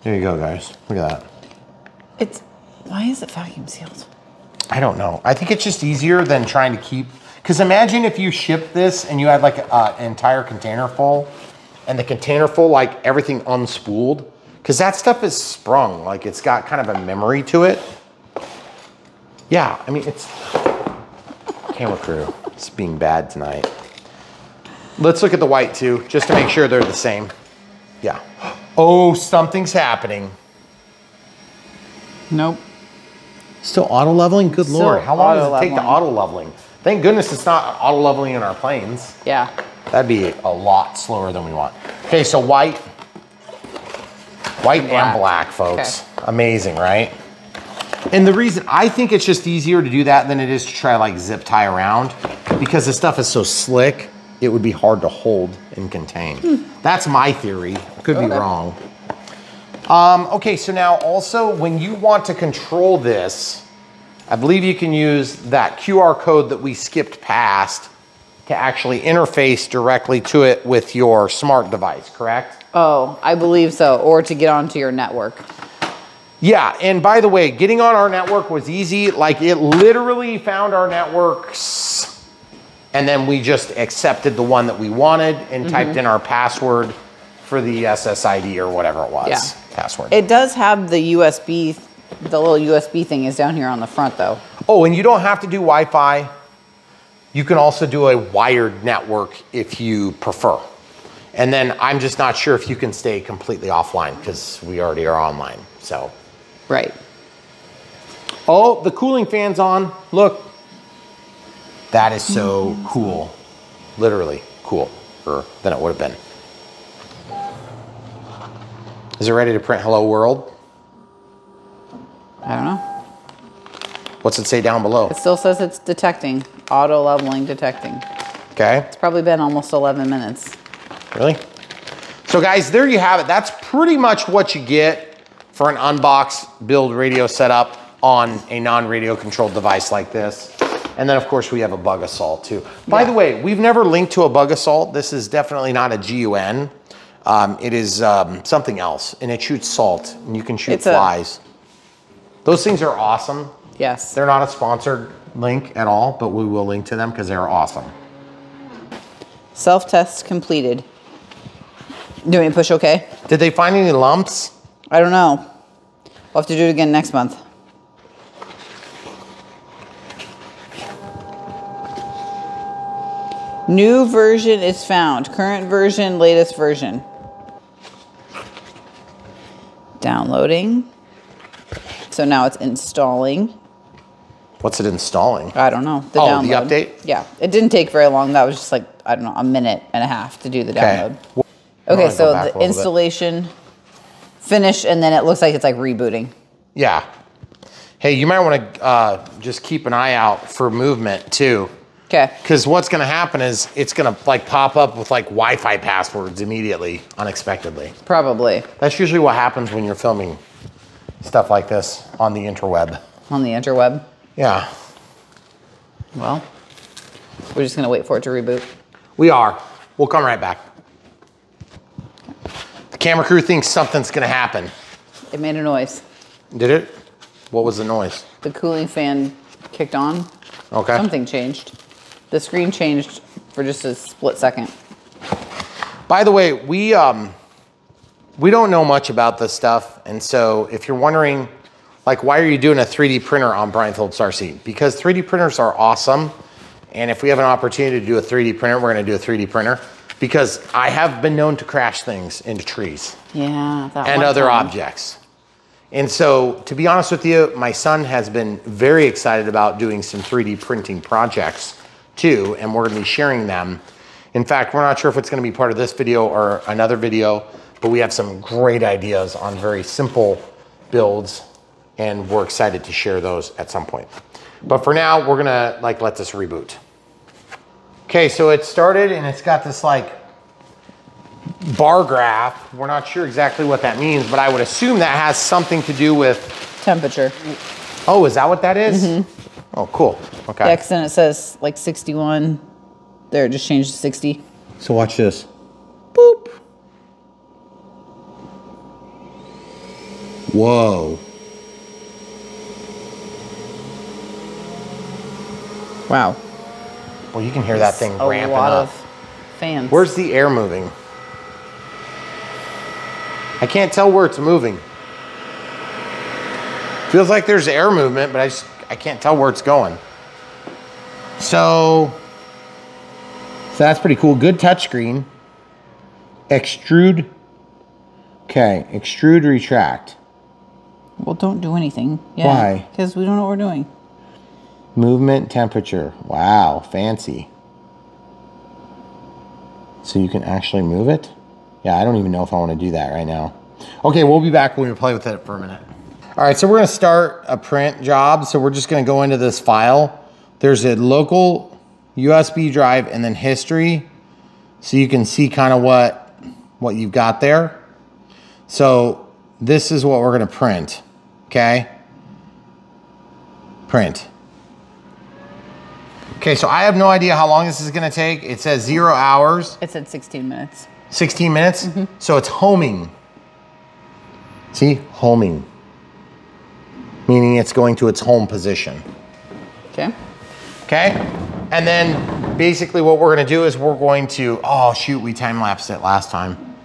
There you go, guys. Look at that. Why is it vacuum sealed? I don't know. I think it's just easier than trying to keep, because imagine if you shipped this and you had like an entire container full, and the container full, like everything unspooled, because that stuff is sprung. Like it's got kind of a memory to it. Yeah, I mean, it's, camera crew, it's being bad tonight. Let's look at the white too, just to make sure they're the same. Yeah. Oh, something's happening. Nope. Still auto leveling? Good Still Lord. How long does it take to auto-leveling. auto leveling? Thank goodness it's not auto leveling in our planes. Yeah. That'd be a lot slower than we want. Okay, so white and black, folks. Okay. Amazing, right? And the reason, I think it's just easier to do that than it is to try like zip tie around, because the stuff is so slick, it would be hard to hold and contain. That's my theory. I could be wrong. Okay, so now also when you want to control this, I believe you can use that QR code that we skipped past to actually interface directly to it with your smart device, correct? Oh, I believe so. Or to get onto your network. Yeah, and by the way, getting on our network was easy. Like it literally found our networks and then we just accepted the one that we wanted and typed in our password for the SSID or whatever it was. Yeah. Password. It does have the USB, the little USB thing is down here on the front though. Oh, and you don't have to do Wi-Fi. You can also do a wired network if you prefer. And then I'm just not sure if you can stay completely offline because we already are online, so. Right. Oh, the cooling fan's on. Look. That is so cool. Literally cooler than it would have been. Is it ready to print Hello World? I don't know. What's it say down below? It still says it's detecting. Auto leveling detecting. Okay. It's probably been almost 11 minutes. Really? So guys, there you have it. That's pretty much what you get for an Unbox build radio setup on a non-radio controlled device like this. And then of course we have a bug assault too. By the way, we've never linked to a bug assault. This is definitely not a GUN. It is something else, and it shoots salt, and you can shoot flies. Those things are awesome. Yes. They're not a sponsored link at all, but we will link to them because they're awesome. Self-test completed. Do you want me to push OK? Did they find any lumps? I don't know. We'll have to do it again next month. New version is found. Current version, latest version. Downloading. So now it's installing. What's it installing? I don't know. The download. The update? Yeah. It didn't take very long. That was just like, I don't know, a minute and a half to do the download. Okay, so the installation finished, and then it looks like it's like rebooting. Yeah. Hey, you might want to just keep an eye out for movement too. Okay. Because what's going to happen is it's going to like pop up with like Wi-Fi passwords immediately, unexpectedly. Probably. That's usually what happens when you're filming stuff like this on the interweb. On the interweb? Yeah. Well, we're just going to wait for it to reboot. We are. We'll come right back. The camera crew thinks something's going to happen. It made a noise. Did it? What was the noise? The cooling fan kicked on. Okay. Something changed. The screen changed for just a split second. By the way, we don't know much about this stuff, and so if you're wondering, like, why are you doing a 3D printer on Brian Phillips RC? Because 3D printers are awesome, and if we have an opportunity to do a 3D printer, we're going to do a 3D printer, because I have been known to crash things into trees. Yeah, that and other objects. And so, to be honest with you, my son has been very excited about doing some 3D printing projects too, and we're gonna be sharing them. In fact, we're not sure if it's gonna be part of this video or another video, but we have some great ideas on very simple builds, and we're excited to share those at some point. But for now, we're gonna like let this reboot. Okay, so it started and it's got this like bar graph. We're not sure exactly what that means, but I would assume that has something to do with temperature. Oh, is that what that is? Mm-hmm. Oh, cool. Okay. Yeah, because then it says like 61. There, it just changed to 60. So watch this. Boop. Whoa. Wow. Well, you can hear that thing ramping up. A lot of fans. Where's the air moving? I can't tell where it's moving. Feels like there's air movement, but I can't tell where it's going. So that's pretty cool. Good touchscreen. Extrude. Okay, extrude, retract. Well, don't do anything. Yeah, why? Because we don't know what we're doing. Movement, temperature. Wow, fancy. So you can actually move it? Yeah, I don't even know if I want to do that right now. Okay, we'll be back when we play with it for a minute. All right, so we're gonna start a print job. So we're just gonna go into this file. There's a local USB drive and then history. So you can see kind of what you've got there. So this is what we're gonna print, okay? Print. Okay, so I have no idea how long this is gonna take. It says 0 hours. It said 16 minutes. 16 minutes? Mm-hmm. So it's homing. See, homing. Meaning it's going to its home position. Okay. Okay, and then basically what we're gonna do is we're going to, oh shoot, we time-lapsed it last time.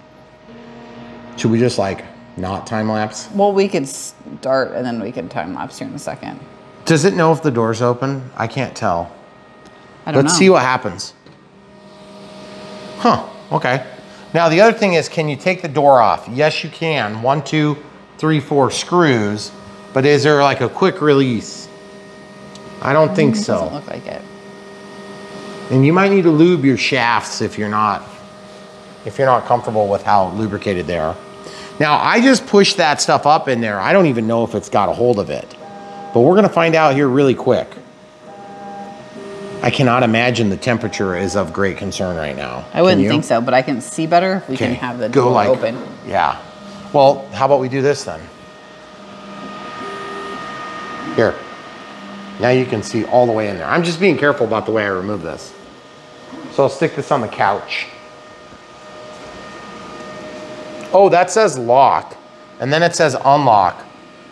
Should we just like not time-lapse? Well, we could start and then we could time-lapse here in a second. Does it know if the door's open? I can't tell. I don't know. Let's see what happens. Huh, okay. Now the other thing is, can you take the door off? Yes, you can. 1, 2, 3, 4 screws, but is there like a quick release? I don't think so. Doesn't look like it. And you might need to lube your shafts if you're not comfortable with how lubricated they are. Now, I just pushed that stuff up in there. I don't even know if it's got a hold of it, but we're gonna find out here really quick. I cannot imagine the temperature is of great concern right now. I wouldn't think so, but I can see better if we can have the door open. Yeah. Well, how about we do this then? Here. Now you can see all the way in there. I'm just being careful about the way I remove this. So I'll stick this on the couch. Oh, that says lock. And then it says unlock.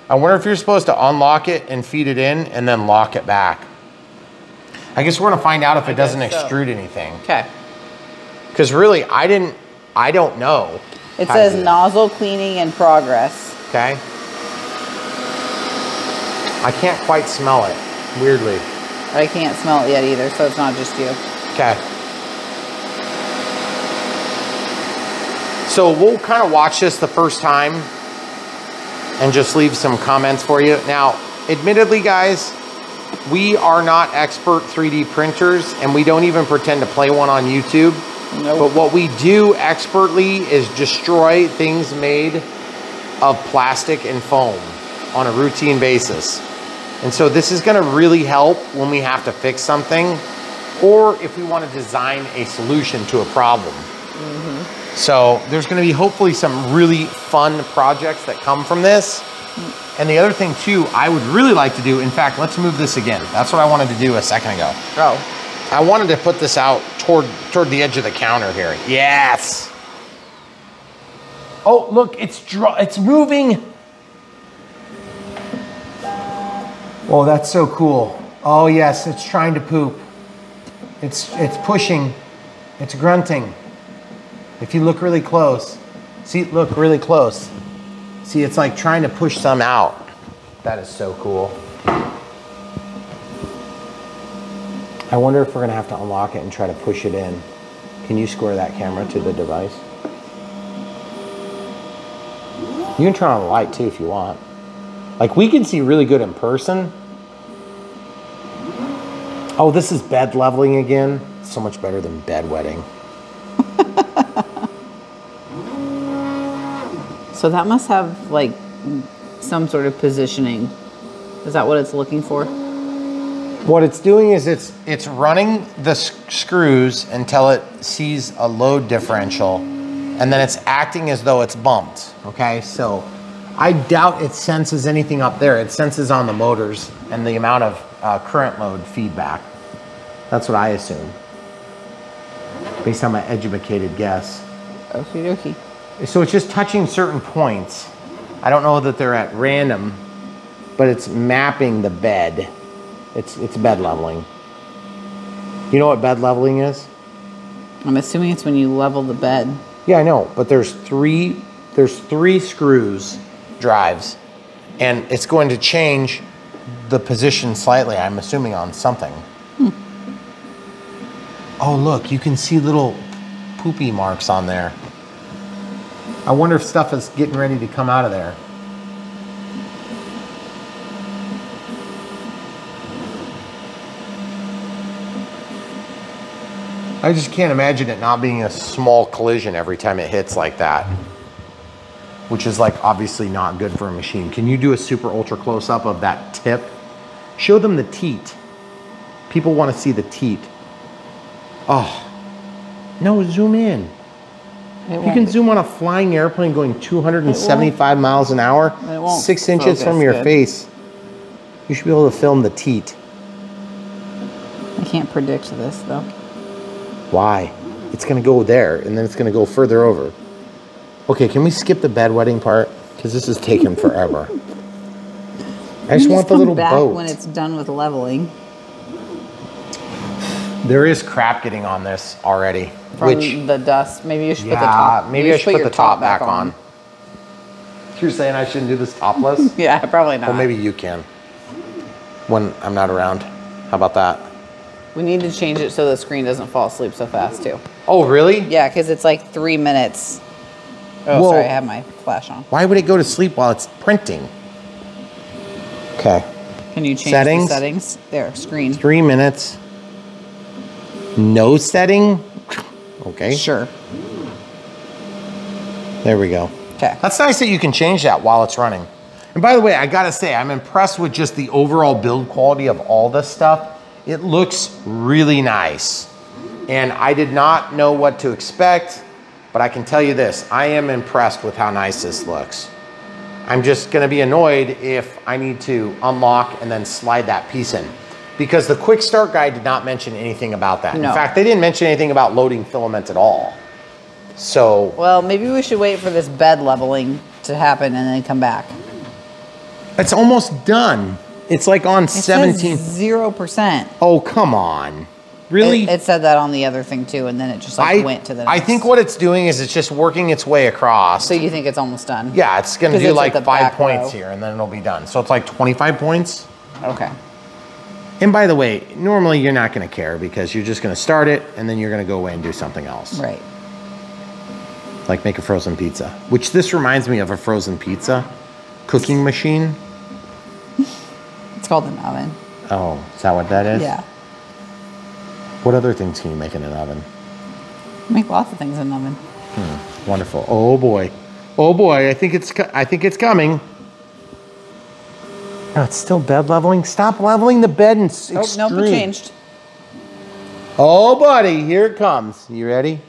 I wonder if you're supposed to unlock it and feed it in and then lock it back. I guess we're gonna find out if it doesn't extrude anything. Okay. Because really, I don't know. It says nozzle cleaning in progress. Okay. I can't quite smell it, weirdly. I can't smell it yet either, so it's not just you. Okay. So we'll kind of watch this the first time and just leave some comments for you. Now, admittedly, guys, we are not expert 3D printers, and we don't even pretend to play one on YouTube. Nope. But what we do expertly is destroy things made of plastic and foam on a routine basis. And so this is gonna really help when we have to fix something, or if we want to design a solution to a problem. So there's gonna be hopefully some really fun projects that come from this. And the other thing too, I would really like to do, in fact, let's move this again. That's what I wanted to do a second ago. Oh. I wanted to put this out toward the edge of the counter here. Yes. Oh, look, it's moving. Oh, that's so cool. Oh yes, it's trying to poop. It's pushing, it's grunting. If you look really close, see, look really close. See, it's like trying to push some out. That is so cool. I wonder if we're gonna have to unlock it and try to push it in. Can you square that camera to the device? You can turn on the light too if you want. Like, we can see really good in person. Oh, this is bed leveling again. So much better than bed wetting. So that must have like some sort of positioning. Is that what it's looking for? What it's doing is it's running the screws until it sees a load differential, and then it's acting as though it's bumped, okay? So I doubt it senses anything up there. It senses on the motors and the amount of current load feedback. That's what I assume, based on my educated guess. Okie dokie. So it's just touching certain points. I don't know that they're at random, but it's mapping the bed. It's bed leveling. You know what bed leveling is? I'm assuming it's when you level the bed. Yeah, I know, but there's three screws, drives, and it's going to change the position slightly, I'm assuming, on something. Oh, look, you can see little poopy marks on there. I wonder if stuff is getting ready to come out of there. I just can't imagine it not being a small collision every time it hits like that, which is like obviously not good for a machine. Can you do a super ultra close up of that tip? Show them the teat. People want to see the teat. Oh, no, zoom in. You can zoom on a flying airplane going 275 miles an hour, 6 inches from your face. You should be able to film the teat. I can't predict this though. Why? It's gonna go there and then it's gonna go further over. Okay, can we skip the bedwetting part? Because this is taking forever. I just want the little boat. When it's done with leveling. There is crap getting on this already. From the dust. Maybe you should put the top. Maybe I should put the top back on. You're saying I shouldn't do this topless? Yeah, probably not. Well, maybe you can. When I'm not around. How about that? We need to change it so the screen doesn't fall asleep so fast too. Oh, really? Yeah, because it's like 3 minutes. Oh, Whoa. sorry, I have my flash on. Why would it go to sleep while it's printing? Okay. Can you change Settings? the settings? There, screen. 3 minutes. No setting? Okay. Sure. There we go. Okay. That's nice that you can change that while it's running. And by the way, I gotta say, I'm impressed with just the overall build quality of all this stuff. It looks really nice. And I did not know what to expect, but I can tell you this, I am impressed with how nice this looks. I'm just gonna be annoyed if I need to unlock and then slide that piece in, because the quick start guide did not mention anything about that. No. In fact, they didn't mention anything about loading filament at all. So. Well, maybe we should wait for this bed leveling to happen and then come back. It's almost done. It's like on 17. 0%. Oh, come on. Really? It said that on the other thing too, and then it just like went to the next. I think what it's doing is it's just working its way across. So you think it's almost done? Yeah, it's gonna 'Cause do it's like at the 5 back points row. here and then it'll be done. So it's like 25 points. Okay. And by the way, normally you're not gonna care because you're just gonna start it and then you're gonna go away and do something else. Right. Like make a frozen pizza, which this reminds me of a frozen pizza cooking machine. It's called an oven. Oh, is that what that is? Yeah. What other things can you make in an oven? Make lots of things in an oven. Wonderful. Oh boy. Oh boy, I think it's coming. Oh, it's still bed leveling. Stop leveling the bed and Oh, nope, it changed. Oh buddy, here it comes. You ready?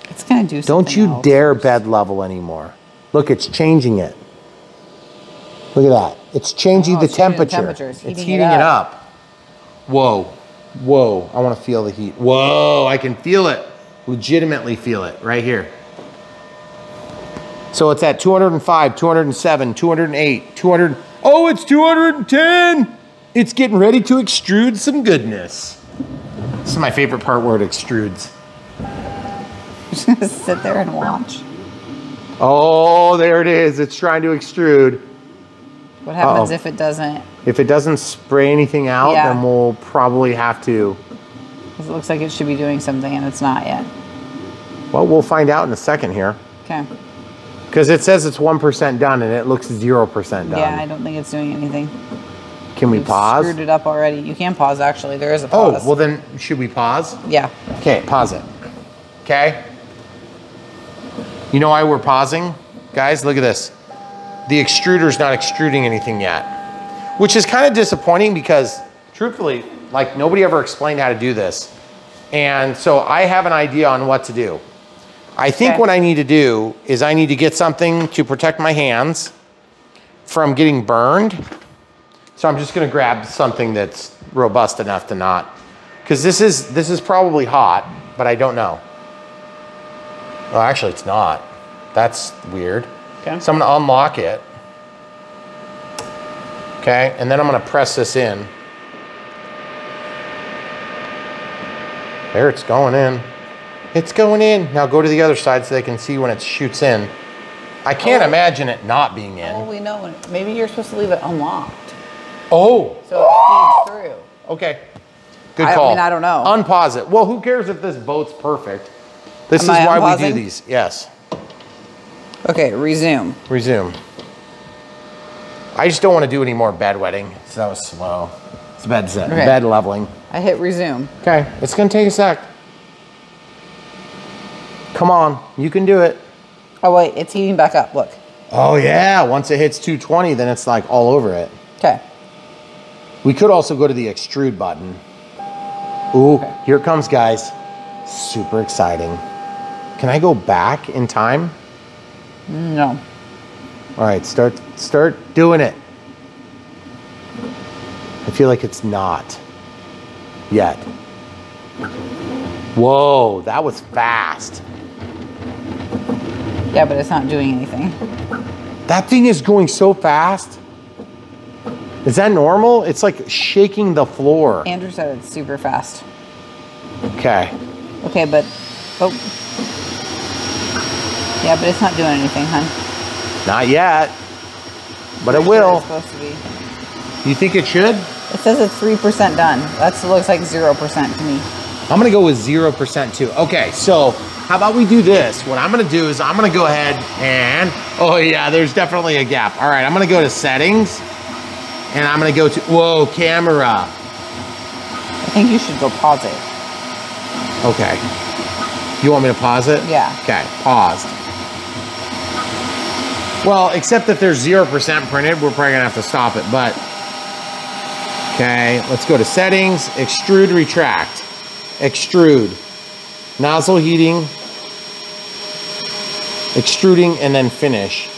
It's gonna do something Don't you else. dare bed level anymore. Look, it's changing it. Look at that. It's changing Oh, the it's changing the temperature. temperature. It's It's heating heating it it up. up. Whoa. Whoa. I want to feel the heat. Whoa. I can feel it. Legitimately feel it right here. So it's at 205, 207, 208, 200. Oh, it's 210. It's getting ready to extrude some goodness. This is my favorite part where it extrudes. Just gonna sit there and watch. Oh, there it is. It's trying to extrude. What happens if it doesn't? If it doesn't spray anything out, Yeah. then we'll probably have to. Because it looks like it should be doing something and it's not yet. Well, we'll find out in a second here. Okay. Because it says it's 1% done and it looks 0% done. Yeah, I don't think it's doing anything. Can we We've pause? Screwed it up already. You can pause actually. There is a Oh, pause. well then, should we pause? Yeah. Okay, pause it. Okay? You know why we're pausing? Guys, look at this. The extruder's not extruding anything yet. Which is kind of disappointing because, truthfully, like nobody ever explained how to do this. And so I have an idea on what to do. I think Okay. what I need to do is I need to get something to protect my hands from getting burned. So I'm just gonna grab something that's robust enough to not, because this is probably hot, but I don't know. Oh, actually it's not. That's weird. Okay. So I'm gonna unlock it. Okay, and then I'm gonna press this in. There, it's going in. It's going in. Now go to the other side so they can see when it shoots in. I can't imagine it not being in. Oh, we know. Maybe you're supposed to leave it unlocked. Oh, So it feeds through. okay. Good I call. mean, I don't know. Unpause it. Well, who cares if this boat's perfect? This Am is I why we do unpausing? these. Yes. Okay, resume. Resume. I just don't want to do any more bed wetting. So that was slow. It's bed set. Okay. Bed leveling. I hit resume. Okay, it's gonna take a sec. Come on, you can do it. Oh wait, it's heating back up. Look. Oh yeah, once it hits 220, then it's like all over it. Okay. We could also go to the extrude button. Ooh, here it comes, guys. Super exciting. Can I go back in time? No. All right, start doing it. I feel like it's not yet. Whoa, that was fast. Yeah, but it's not doing anything. That thing is going so fast. Is that normal? It's like shaking the floor. Andrew said it's super fast. Okay. Okay, but oh. Yeah, but it's not doing anything, hun. Not yet, but it It's will. supposed to be. You think it should? It says it's 3% done. That looks like 0% to me. I'm gonna go with 0% too. Okay, so how about we do this? What I'm gonna do is I'm gonna go ahead and, oh yeah, there's definitely a gap. All right, I'm gonna go to settings and I'm gonna go to, whoa, camera. I think you should go pause it. Okay. You want me to pause it? Yeah. Okay, paused. Well, except if there's 0% printed, we're probably gonna have to stop it, but Okay, let's go to settings, extrude, retract. Extrude, nozzle heating, extruding, and then finish.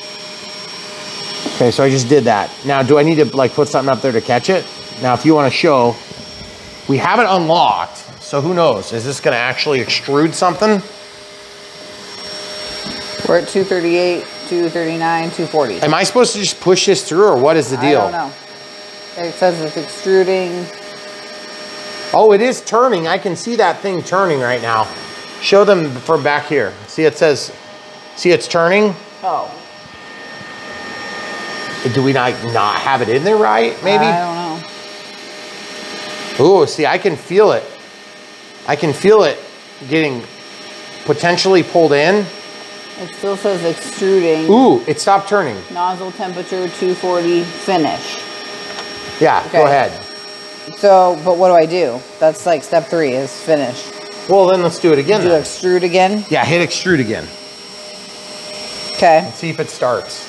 Okay, so I just did that. Now, do I need to like put something up there to catch it? Now, if you want to show, we have it unlocked, so who knows? Is this gonna actually extrude something? We're at 238, 239, 240. Am I supposed to just push this through, or what is the deal? I don't know. It says it's extruding. Oh, it is turning. I can see that thing turning right now. Show them from back here. See, it says, see it's turning? Oh. Do we not have it in there right, maybe? I don't know. Ooh, see, I can feel it. I can feel it getting potentially pulled in. It still says extruding. Ooh, it stopped turning. Nozzle temperature 240, finish. Yeah, Okay. Go ahead. So, but what do I do? That's like step 3 is finish. Well, then let's do it again. Do then. extrude again? Yeah, hit extrude again. Okay. Let's see if it starts.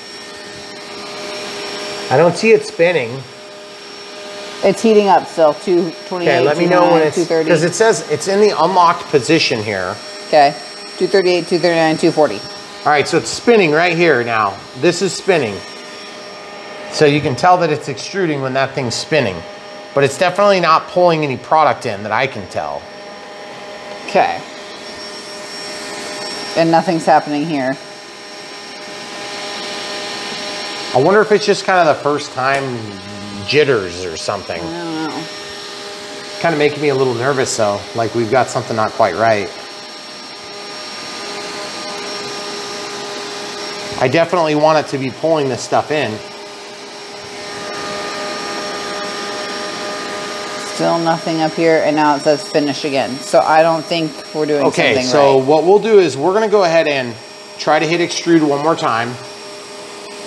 I don't see it spinning. It's heating up still, 228, Okay, let me know when it's, 230. because it says it's in the unlocked position here. Okay, 238, 239, 240. All right, so it's spinning right here now. This is spinning. So you can tell that it's extruding when that thing's spinning, but it's definitely not pulling any product in that I can tell. Okay. And nothing's happening here. I wonder if it's just kind of the first time jitters or something. I don't know. Kind of making me a little nervous though, like we've got something not quite right. I definitely want it to be pulling this stuff in. Still nothing up here, and now it says finish again. So I don't think we're doing something right. Okay, so what we'll do is we're gonna go ahead and try to hit extrude one more time.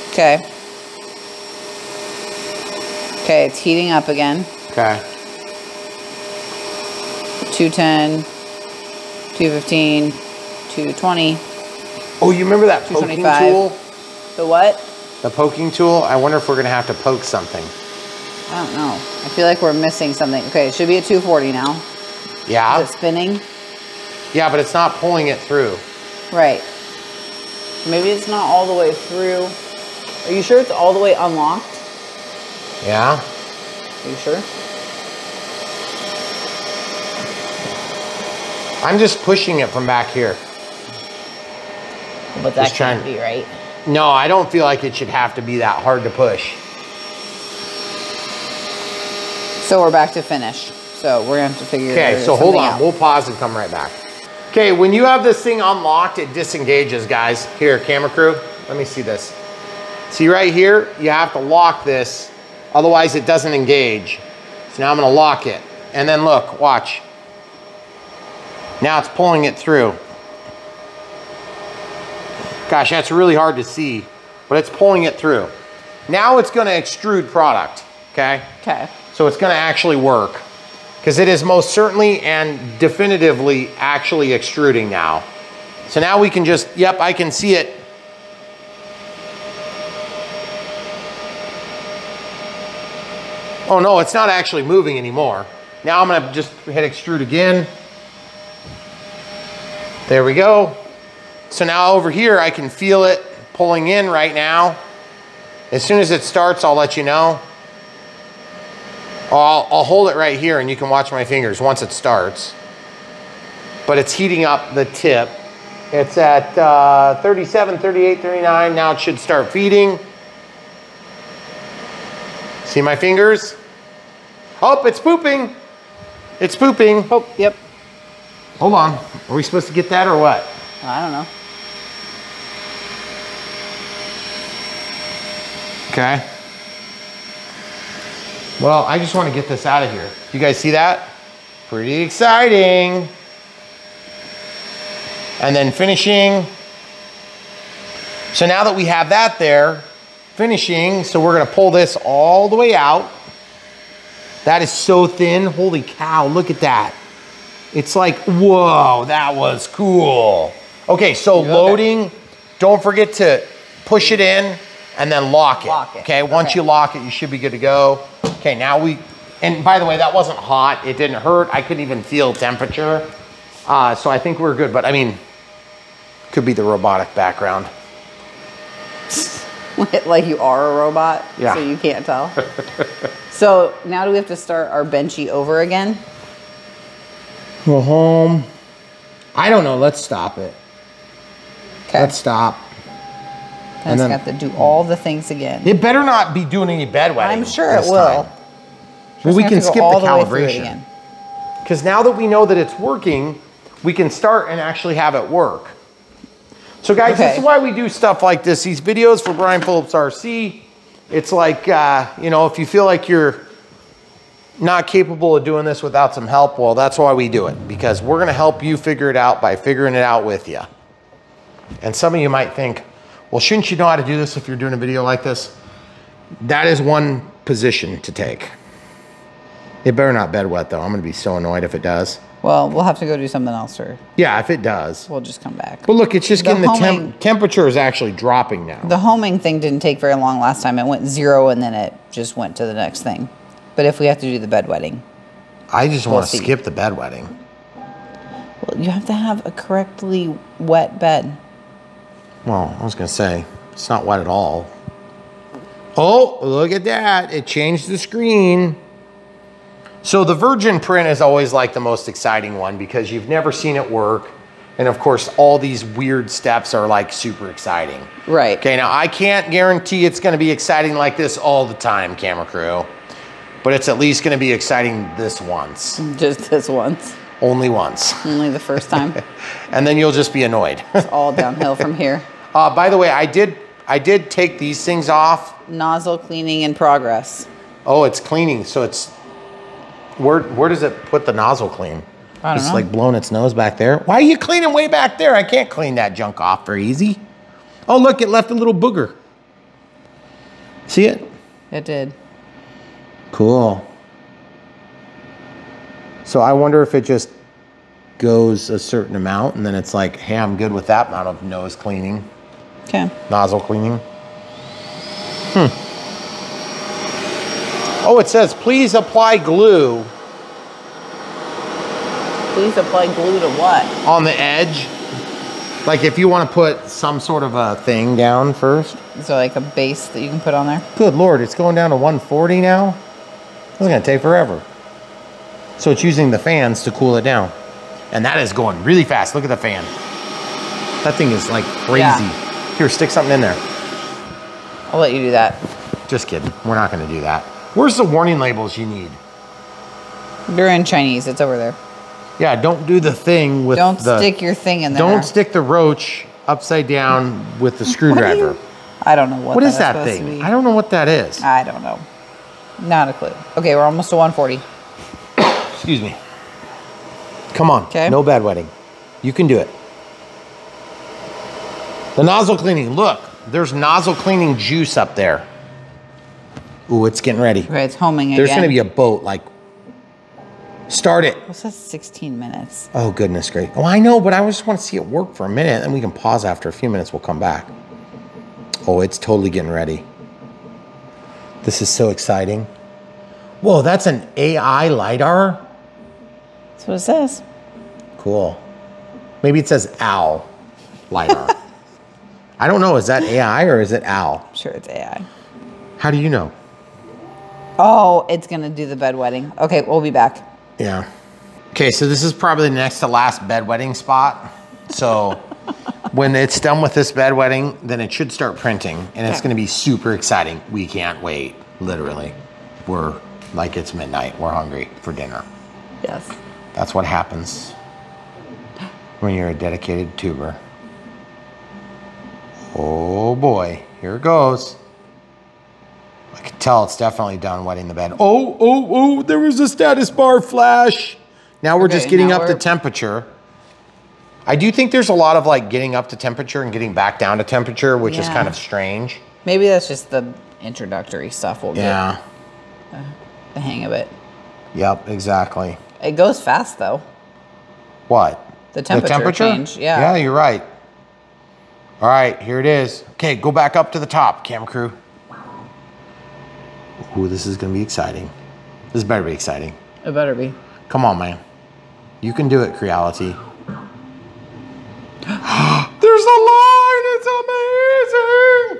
Okay. Okay, it's heating up again. Okay. 210, 215, 220. Oh, you remember that poking 225. tool? The what? The poking tool? I wonder if we're gonna have to poke something. I don't know. I feel like we're missing something. Okay, it should be at 240 now. Yeah? Is it spinning? Yeah, but it's not pulling it through. Right. Maybe it's not all the way through. Are you sure it's all the way unlocked? Yeah? Are you sure? I'm just pushing it from back here. But that Just trying- can't be right. No, I don't feel like it should have to be that hard to push. So we're back to finish. So we're gonna have to figure Okay, so hold something on. out. We'll pause and come right back. Okay, when you have this thing unlocked, it disengages, guys. Here, camera crew, let me see this. See right here, you have to lock this, otherwise it doesn't engage. So now I'm gonna lock it. And then look, watch. Now it's pulling it through. Gosh, that's really hard to see, but it's pulling it through. Now it's gonna extrude product, okay? Okay. So it's gonna actually work, because it is most certainly and definitively actually extruding now. So now we can just, yep, I can see it. Oh no, it's not actually moving anymore. Now I'm gonna just hit extrude again. There we go. So now over here, I can feel it pulling in right now. As soon as it starts, I'll let you know. I'll hold it right here and you can watch my fingers once it starts. But it's heating up the tip. It's at 37, 38, 39. Now it should start feeding. See my fingers? Oh, it's pooping. It's pooping. Oh, yep. Hold on. Are we supposed to get that or what? I don't know. Okay. Well, I just want to get this out of here. You guys see that? Pretty exciting. And then finishing. So now that we have that there, finishing, so we're going to pull this all the way out. That is so thin. Holy cow, look at that. It's like, whoa, that was cool. Okay, so loading, don't forget to push it in and then lock it. Okay, once you lock it, you should be good to go. Okay, now And by the way, that wasn't hot. It didn't hurt. I couldn't even feel temperature. So I think we're good, but I mean, could be the robotic background. Like you are a robot, yeah. So you can't tell. So now do we have to start our benchy over again? Go home. I don't know. Let's stop it. Okay. Let's stop. And it's got to do all the things again. It better not be doing any bedwetting. I'm sure it will. Well, we can skip the calibration. Because now that we know that it's working, we can start and actually have it work. So guys, this is why we do stuff like this. These videos for Brian Phillips RC, it's like, you know, if you feel like you're not capable of doing this without some help, well, that's why we do it. Because we're gonna help you figure it out by figuring it out with you. And some of you might think, well, shouldn't you know how to do this if you're doing a video like this? That is one position to take. It better not bedwet though. I'm gonna be so annoyed if it does. Well, we'll have to go do something else, or yeah, if it does, we'll just come back. But look, it's just getting the temperature is actually dropping now. The homing thing didn't take very long last time. It went 0 and then it just went to the next thing. But if we have to do the bedwetting, I just want to skip the bedwetting. Well, you have to have a correctly wet bed. Well, I was gonna say it's not wet at all. Oh, look at that! It changed the screen. So the virgin print is always like the most exciting one because you've never seen it work. And of course, all these weird steps are like super exciting. Right. Okay, now I can't guarantee it's gonna be exciting like this all the time, camera crew. But it's at least gonna be exciting this once. Just this once. Only once. Only the first time. And then you'll just be annoyed. It's all downhill from here. By the way, I did take these things off. Nozzle cleaning in progress. Oh, it's cleaning, so it's, where does it put the nozzle clean? I don't know. It's like blowing its nose back there. Why are you cleaning way back there? I can't clean that junk off very easy. Oh, look, it left a little booger. See it? It did. Cool. So I wonder if it just goes a certain amount and then it's like, hey, I'm good with that amount of nose cleaning. Okay. Nozzle cleaning. Oh, it says, please apply glue. Please apply glue to what? On the edge. Like if you want to put some sort of a thing down first. So like a base that you can put on there? Good Lord, it's going down to 140 now? It's going to take forever. So it's using the fans to cool it down. And that is going really fast. Look at the fan. That thing is like crazy. Yeah. Here, stick something in there. I'll let you do that. Just kidding. We're not going to do that. Where's the warning labels you need? They're in Chinese. It's over there. Yeah, don't do the thing with Don't stick your thing in there. Don't stick the roach upside down with the screwdriver. I don't know what is that thing? I don't know what that is. I don't know. Not a clue. Okay, we're almost to 140. Excuse me. Come on. Okay. No bedwetting. You can do it. The nozzle cleaning. Look, there's nozzle cleaning juice up there. Ooh, it's getting ready. Okay, it's homing again. There's going to be a boat, like, start it. What's that, 16 minutes? Oh, goodness great. Oh, I know, but I just want to see it work for a minute, and we can pause after a few minutes. We'll come back. Oh, it's totally getting ready. This is so exciting. Whoa, that's an AI LiDAR? That's what it says. Cool. Maybe it says OWL LiDAR. I don't know. Is that AI or is it OWL? I'm sure it's AI. How do you know? Oh, it's going to do the bedwetting. Okay, we'll be back. Yeah. Okay, so this is probably the next to last bedwetting spot. So when it's done with this bedwetting, then it should start printing, and it's going to be super exciting. We can't wait, literally. We're like, it's midnight. We're hungry for dinner. Yes. That's what happens when you're a dedicated tuber. Oh boy, here it goes. I can tell it's definitely done wetting the bed. Oh, there was a status bar flash. Now we're just getting up to temperature. I do think there's a lot of like getting up to temperature and getting back down to temperature, which is kind of strange. Maybe that's just the introductory stuff we'll get the hang of it. Yep, exactly. It goes fast though. What? The temperature change, yeah. Yeah, you're right. All right, here it is. Okay, go back up to the top, camera crew. Ooh, this is gonna be exciting. This better be exciting. It better be. Come on, man. You can do it, Creality. There's a line! It's amazing!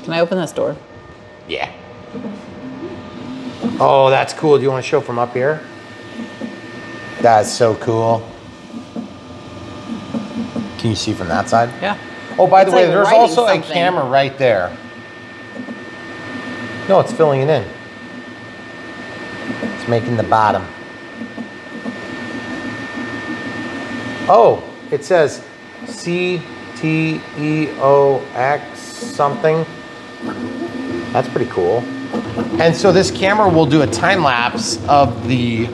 Can I open this door? Yeah. Oh, that's cool. Do you want to show from up here? That's so cool. Can you see from that side? Yeah. Oh, by the way, like there's writing also a something. camera right there. No, it's filling it in. It's making the bottom. Oh, it says CTEOX something. That's pretty cool. And so this camera will do a time lapse of the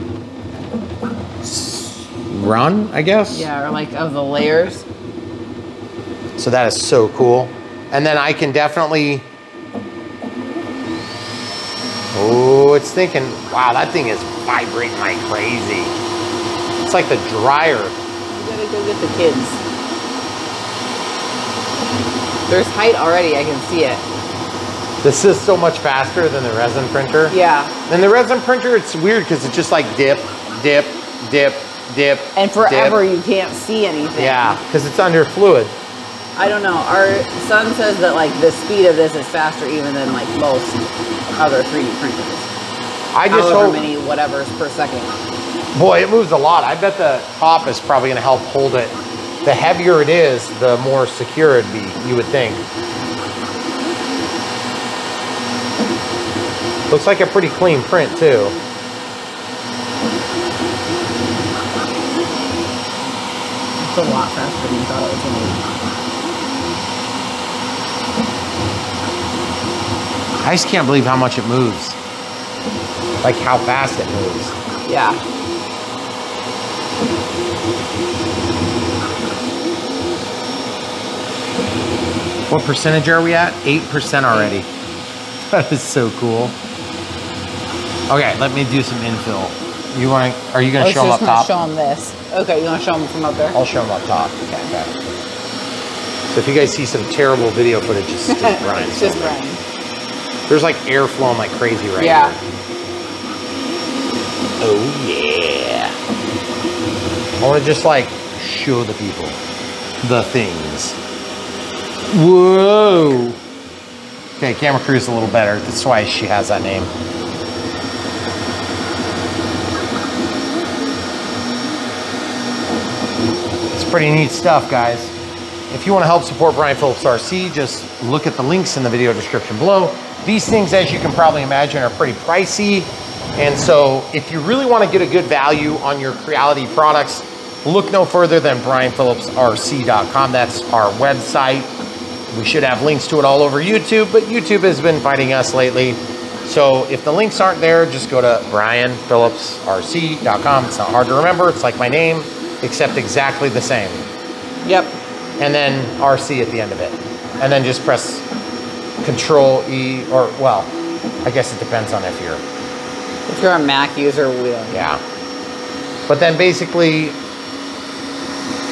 run, I guess? Yeah, or like of the layers. So that is so cool. And then I can definitely, oh, it's thinking, wow, that thing is vibrating like crazy. It's like the dryer. You gotta go get the kids. There's height already, I can see it. This is so much faster than the resin printer. Yeah. And the resin printer, it's weird because it's just like dip, dip, dip, dip. And forever dip. you can't see anything. Yeah, because it's under fluid. I don't know. Our son says that like the speed of this is faster even than like most other 3D printers. I just However hope, many whatevers per second. boy, it moves a lot. I bet the top is probably going to help hold it. The heavier it is, the more secure it'd be, you would think. Looks like a pretty clean print too. It's a lot faster than you thought it was going to be. I just can't believe how much it moves. Like how fast it moves. Yeah. What percentage are we at? 8% already. That is so cool. Okay, let me do some infill. You want to? Are you going to show them up top? Show them this. Okay, you want to show them from up there? I'll show them up top. Okay. So if you guys see some terrible video footage, it's just Brian. It's just Brian. There's like air flowing like crazy right Yeah. here. Oh yeah. I want to just like show the people the things. Whoa. Okay, camera crew's a little better. That's why she has that name. It's pretty neat stuff, guys. If you want to help support Brian Phillips RC, just look at the links in the video description below. These things, as you can probably imagine, are pretty pricey. And so if you really want to get a good value on your Creality products, look no further than brianphillipsrc.com. That's our website. We should have links to it all over YouTube, but YouTube has been fighting us lately. So if the links aren't there, just go to brianphillipsrc.com. It's not hard to remember. It's like my name, except exactly the same. Yep. And then RC at the end of it. And then just press Control E, or well, I guess it depends on if you're... If you're a Mac user, we don't. Yeah. But then basically,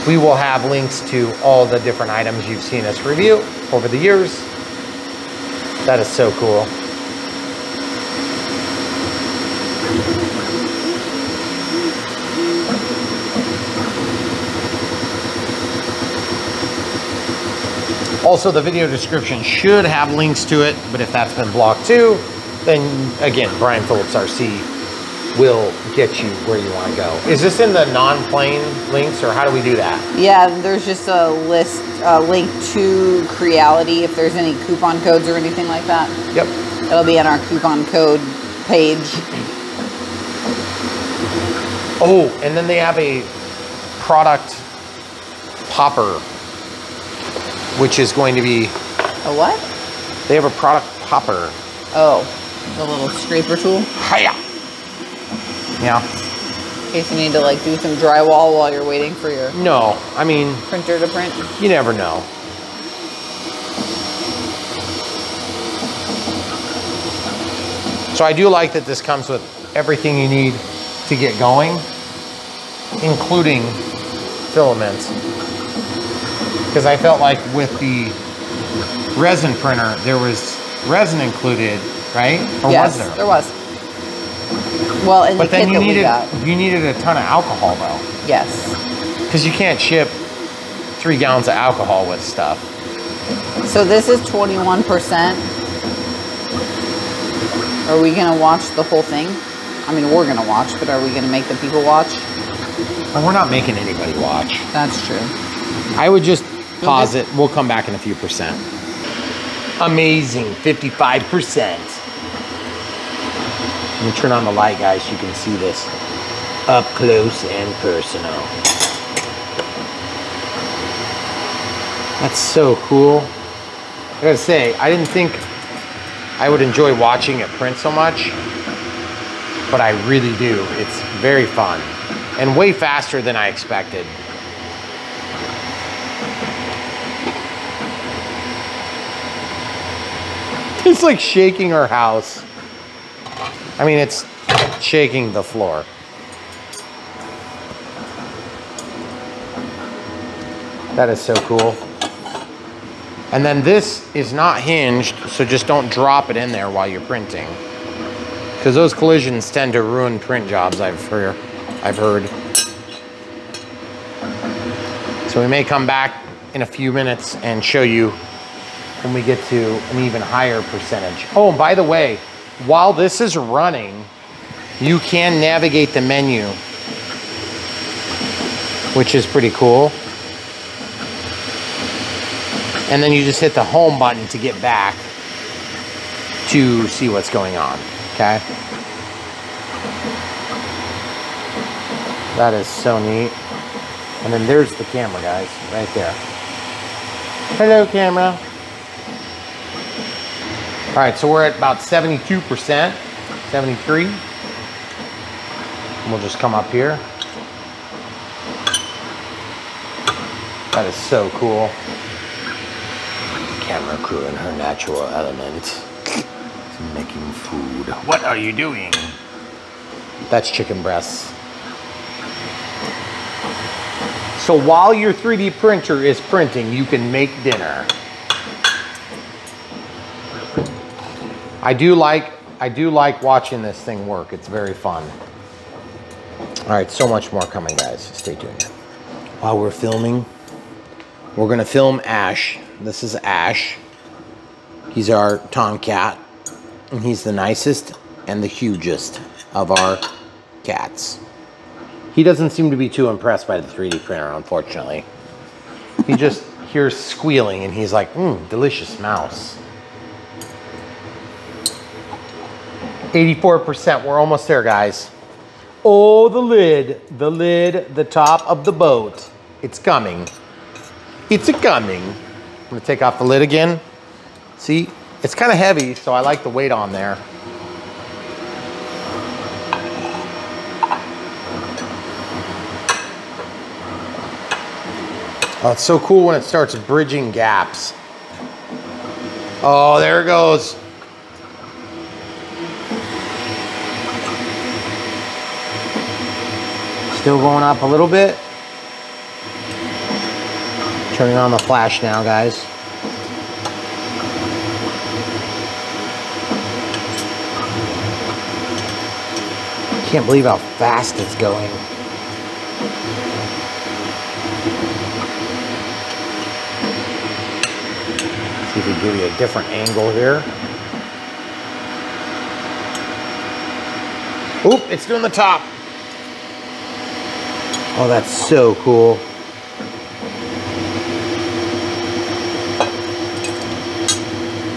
we will have links to all the different items you've seen us review over the years. That is so cool. Also, the video description should have links to it, but if that's been blocked too, then again, Brian Phillips RC will get you where you want to go. Is this in the non-plain links, or how do we do that? Yeah, there's just a list, link to Creality if there's any coupon codes or anything like that. Yep. It'll be on our coupon code page. Oh, and then they have a product popper, which is going to be... A what? They have a product popper. Oh, the little scraper tool? Hiya! Yeah. In case you need to like do some drywall while you're waiting for your No, I mean, printer to print. you never know. So I do like that this comes with everything you need to get going, including filaments. Because I felt like with the resin printer, there was resin included, right? Or Yes, was there? there was. Well, in the But then kit you that we needed, got. you needed a ton of alcohol though. Yes. Because you can't ship 3 gallons of alcohol with stuff. So this is 21%. Are we gonna watch the whole thing? I mean, we're gonna watch, but are we gonna make the people watch? Well, we're not making anybody watch. That's true. I would just pause it. We'll come back in a few percent. Amazing, 55%. Let me turn on the light, guys, so you can see this up close and personal. That's so cool. I gotta say, I didn't think I would enjoy watching it print so much, but I really do. It's very fun and way faster than I expected. It's like shaking our house. I mean, it's shaking the floor. That is so cool. And then this is not hinged, so just don't drop it in there while you're printing, because those collisions tend to ruin print jobs, I've heard. So we may come back in a few minutes and show you when we get to an even higher percentage. Oh, and by the way, while this is running, you can navigate the menu, which is pretty cool. And then you just hit the home button to get back to see what's going on, okay? That is so neat. And then there's the camera, guys, right there. Hello, camera. All right, so we're at about 72%, 73. And we'll just come up here. That is so cool. Camera crew in her natural element. Making food. What are you doing? That's chicken breasts. So while your 3D printer is printing, you can make dinner. I do like watching this thing work. It's very fun. All right, so much more coming, guys. Stay tuned. While we're filming, we're gonna film Ash. This is Ash. He's our tomcat, and he's the nicest and the hugest of our cats. He doesn't seem to be too impressed by the 3D printer, unfortunately. He just hears squealing and he's like, delicious mouse. 84%, we're almost there, guys. Oh, the lid, the top of the boat. It's coming. It's a-coming. I'm gonna take off the lid again. See, it's kind of heavy, so I like the weight on there. Oh, it's so cool when it starts bridging gaps. Oh, there it goes. Still going up a little bit. Turning on the flash now, guys. Can't believe how fast it's going. See if we give you a different angle here. Oop, it's doing the top. Oh, that's so cool.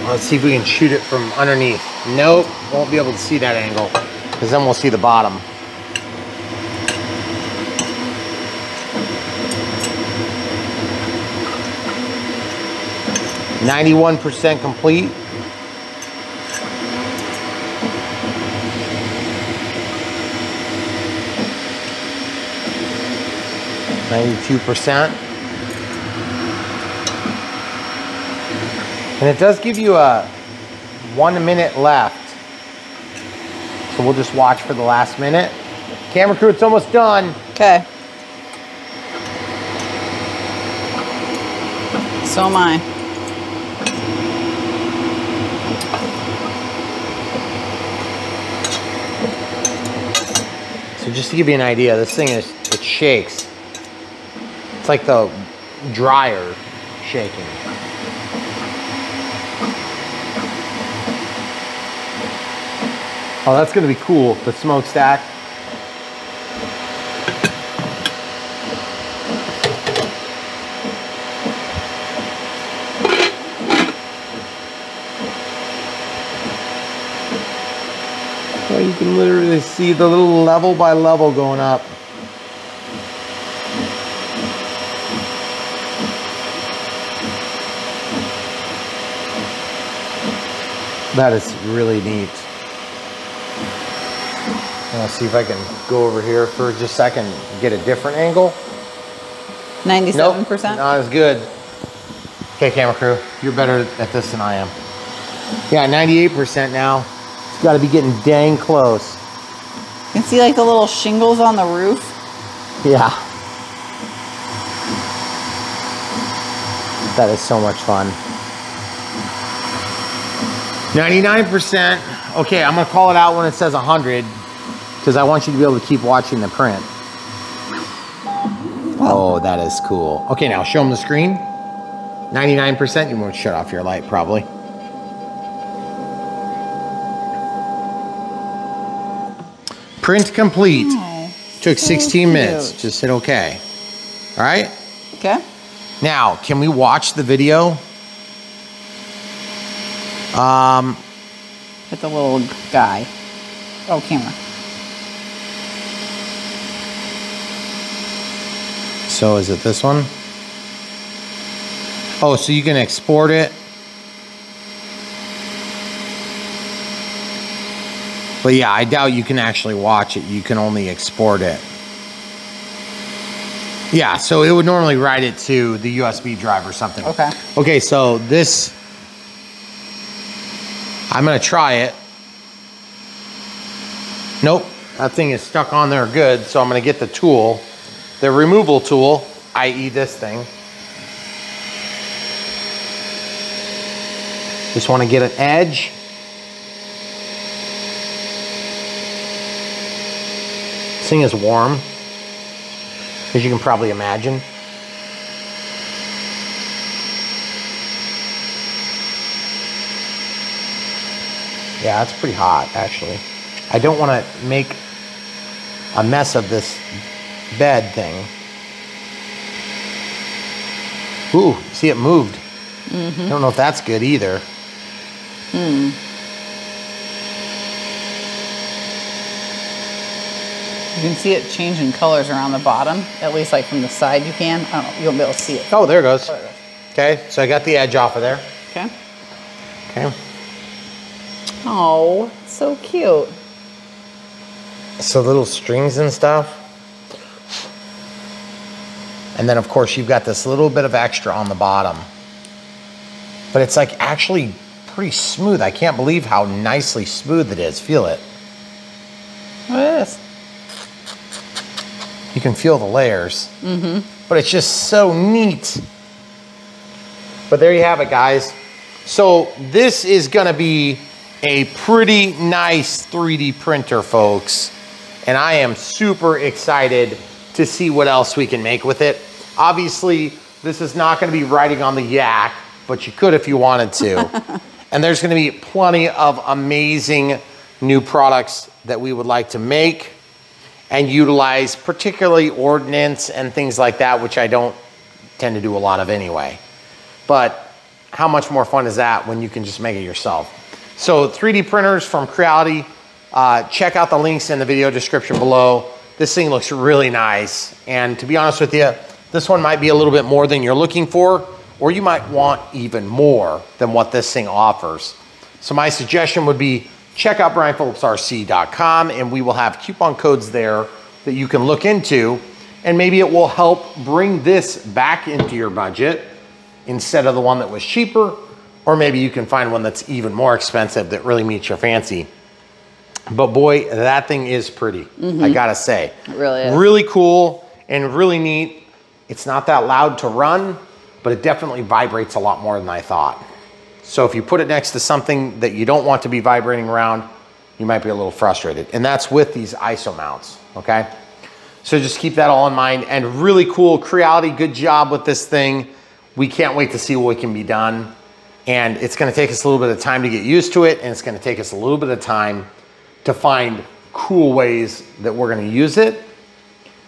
Let's see if we can shoot it from underneath. Nope, won't be able to see that angle, because then we'll see the bottom. %91 complete. %. And it does give you a 1 minute left. So we'll just watch for the last minute. Camera crew, it's almost done. Okay. So am I. So just to give you an idea, this thing is, it shakes. It's like the dryer shaking. Oh, that's gonna be cool, the smokestack. So you can literally see the little level by level going up. That is really neat. I'll see if I can go over here for just a second and get a different angle. 97%? Nope, not as good. Okay, camera crew, you're better at this than I am. Yeah, 98% now. It's got to be getting dang close. You can see like the little shingles on the roof. Yeah. That is so much fun. 99%. Okay, I'm gonna call it out when it says 100 because I want you to be able to keep watching the print. Oh, that is cool. Okay, now show them the screen. 99%, you won't shut off your light probably. Print complete. Oh, took so 16 minutes. cute. Just hit okay. All right? Okay. Now, can we watch the video? With the little guy. Oh, camera. So is it this one? Oh, so you can export it. But yeah, I doubt you can actually watch it. You can only export it. Yeah, so it would normally write it to the USB drive or something. Okay. Okay, so this, I'm gonna try it. Nope, that thing is stuck on there good, so I'm gonna get the tool, the removal tool, i.e. this thing. Just wanna get an edge. This thing is warm, as you can probably imagine. Yeah, it's pretty hot, actually. I don't want to make a mess of this bed thing. Ooh, see, it moved. I don't know if that's good either. You can see it changing colors around the bottom. At least like from the side you can. I don't know, you won't be able to see it. Oh, there it goes. Okay, so I got the edge off of there. Okay. Okay. Oh, so cute. So little strings and stuff. And then of course you've got this little bit of extra on the bottom. But it's like actually pretty smooth. I can't believe how nicely smooth it is. Feel it. Look at this. You can feel the layers. But it's just so neat. But there you have it, guys. So this is gonna be a pretty nice 3D printer, folks. And I am super excited to see what else we can make with it. Obviously, this is not gonna be writing on the yak, but you could if you wanted to. And there's gonna be plenty of amazing new products that we would like to make and utilize, particularly ordnance and things like that, which I don't tend to do a lot of anyway. But how much more fun is that when you can just make it yourself? So 3D printers from Creality, check out the links in the video description below. This thing looks really nice. And to be honest with you, this one might be a little bit more than you're looking for, or you might want even more than what this thing offers. So my suggestion would be check out brianphillipsrc.com and we will have coupon codes there that you can look into, and maybe it will help bring this back into your budget instead of the one that was cheaper, or maybe you can find one that's even more expensive that really meets your fancy. But boy, that thing is pretty, I gotta say. It really is. Really cool and really neat. It's not that loud to run, but it definitely vibrates a lot more than I thought. So if you put it next to something that you don't want to be vibrating around, you might be a little frustrated. And that's with these ISO mounts, okay? So just keep that all in mind. And really cool, Creality, good job with this thing. We can't wait to see what can be done. And it's gonna take us a little bit of time to get used to it, and it's gonna take us a little bit of time to find cool ways that we're gonna use it,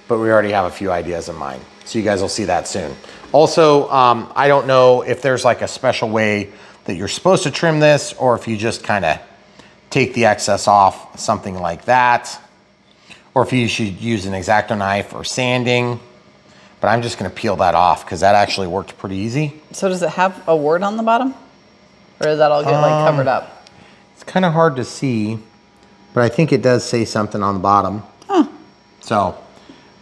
but we already have a few ideas in mind. So you guys will see that soon. Also, I don't know if there's like a special way that you're supposed to trim this, or if you just kind of take the excess off, something like that, or if you should use an X-Acto knife or sanding. But I'm just gonna peel that off because that actually worked pretty easy. So does it have a word on the bottom? Or does that all get like covered up? It's kind of hard to see, but I think it does say something on the bottom. Huh. So,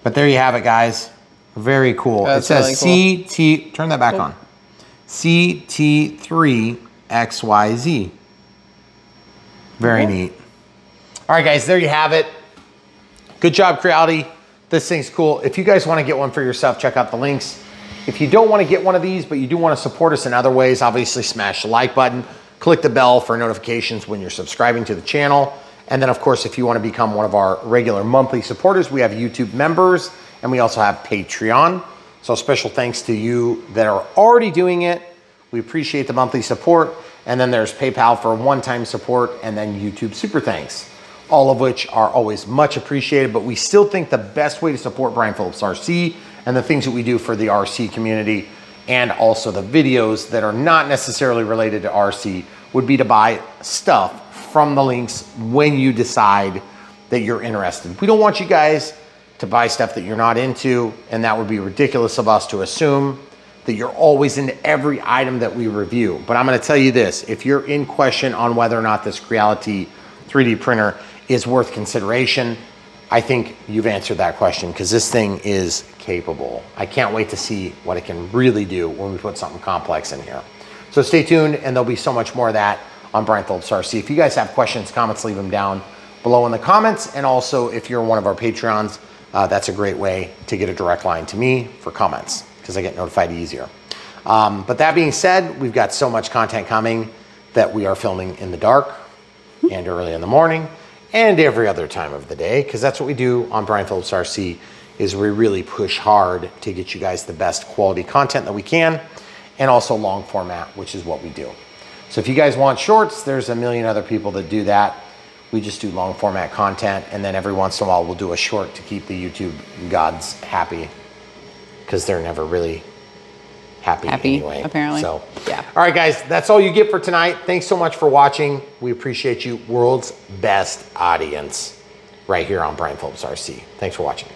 but there you have it, guys. Very cool. That's it says really cool. CT, turn that back on. CT3XYZ. Very neat. All right, guys, there you have it. Good job, Creality. This thing's cool. If you guys want to get one for yourself, check out the links. If you don't want to get one of these, but you do want to support us in other ways, obviously smash the like button, click the bell for notifications when you're subscribing to the channel. And then of course, if you want to become one of our regular monthly supporters, we have YouTube members and we also have Patreon. So special thanks to you that are already doing it. We appreciate the monthly support. And then there's PayPal for one-time support, and then YouTube super thanks, all of which are always much appreciated. But we still think the best way to support Brian Phillips RC and the things that we do for the RC community, and also the videos that are not necessarily related to RC, would be to buy stuff from the links when you decide that you're interested. We don't want you guys to buy stuff that you're not into, and that would be ridiculous of us to assume that you're always into every item that we review. But I'm gonna tell you this, if you're in question on whether or not this Creality 3D printer is worth consideration, I think you've answered that question, because this thing is capable. I can't wait to see what it can really do when we put something complex in here. So stay tuned, and there'll be so much more of that on Brian Phillips RC. If you guys have questions, comments, leave them down below in the comments. And also, if you're one of our Patreons, that's a great way to get a direct line to me for comments, because I get notified easier. But that being said, we've got so much content coming that we are filming in the dark and early in the morning and every other time of the day, because that's what we do on Brian Phillips RC, is we really push hard to get you guys the best quality content that we can, and also long format, which is what we do. So if you guys want shorts, there's a million other people that do that. We just do long format content, and then every once in a while we'll do a short to keep the YouTube gods happy, because they're never really happy anyway. Apparently. So, yeah. All right, guys, that's all you get for tonight. Thanks so much for watching. We appreciate you. World's best audience right here on Brian Phillips RC. Thanks for watching.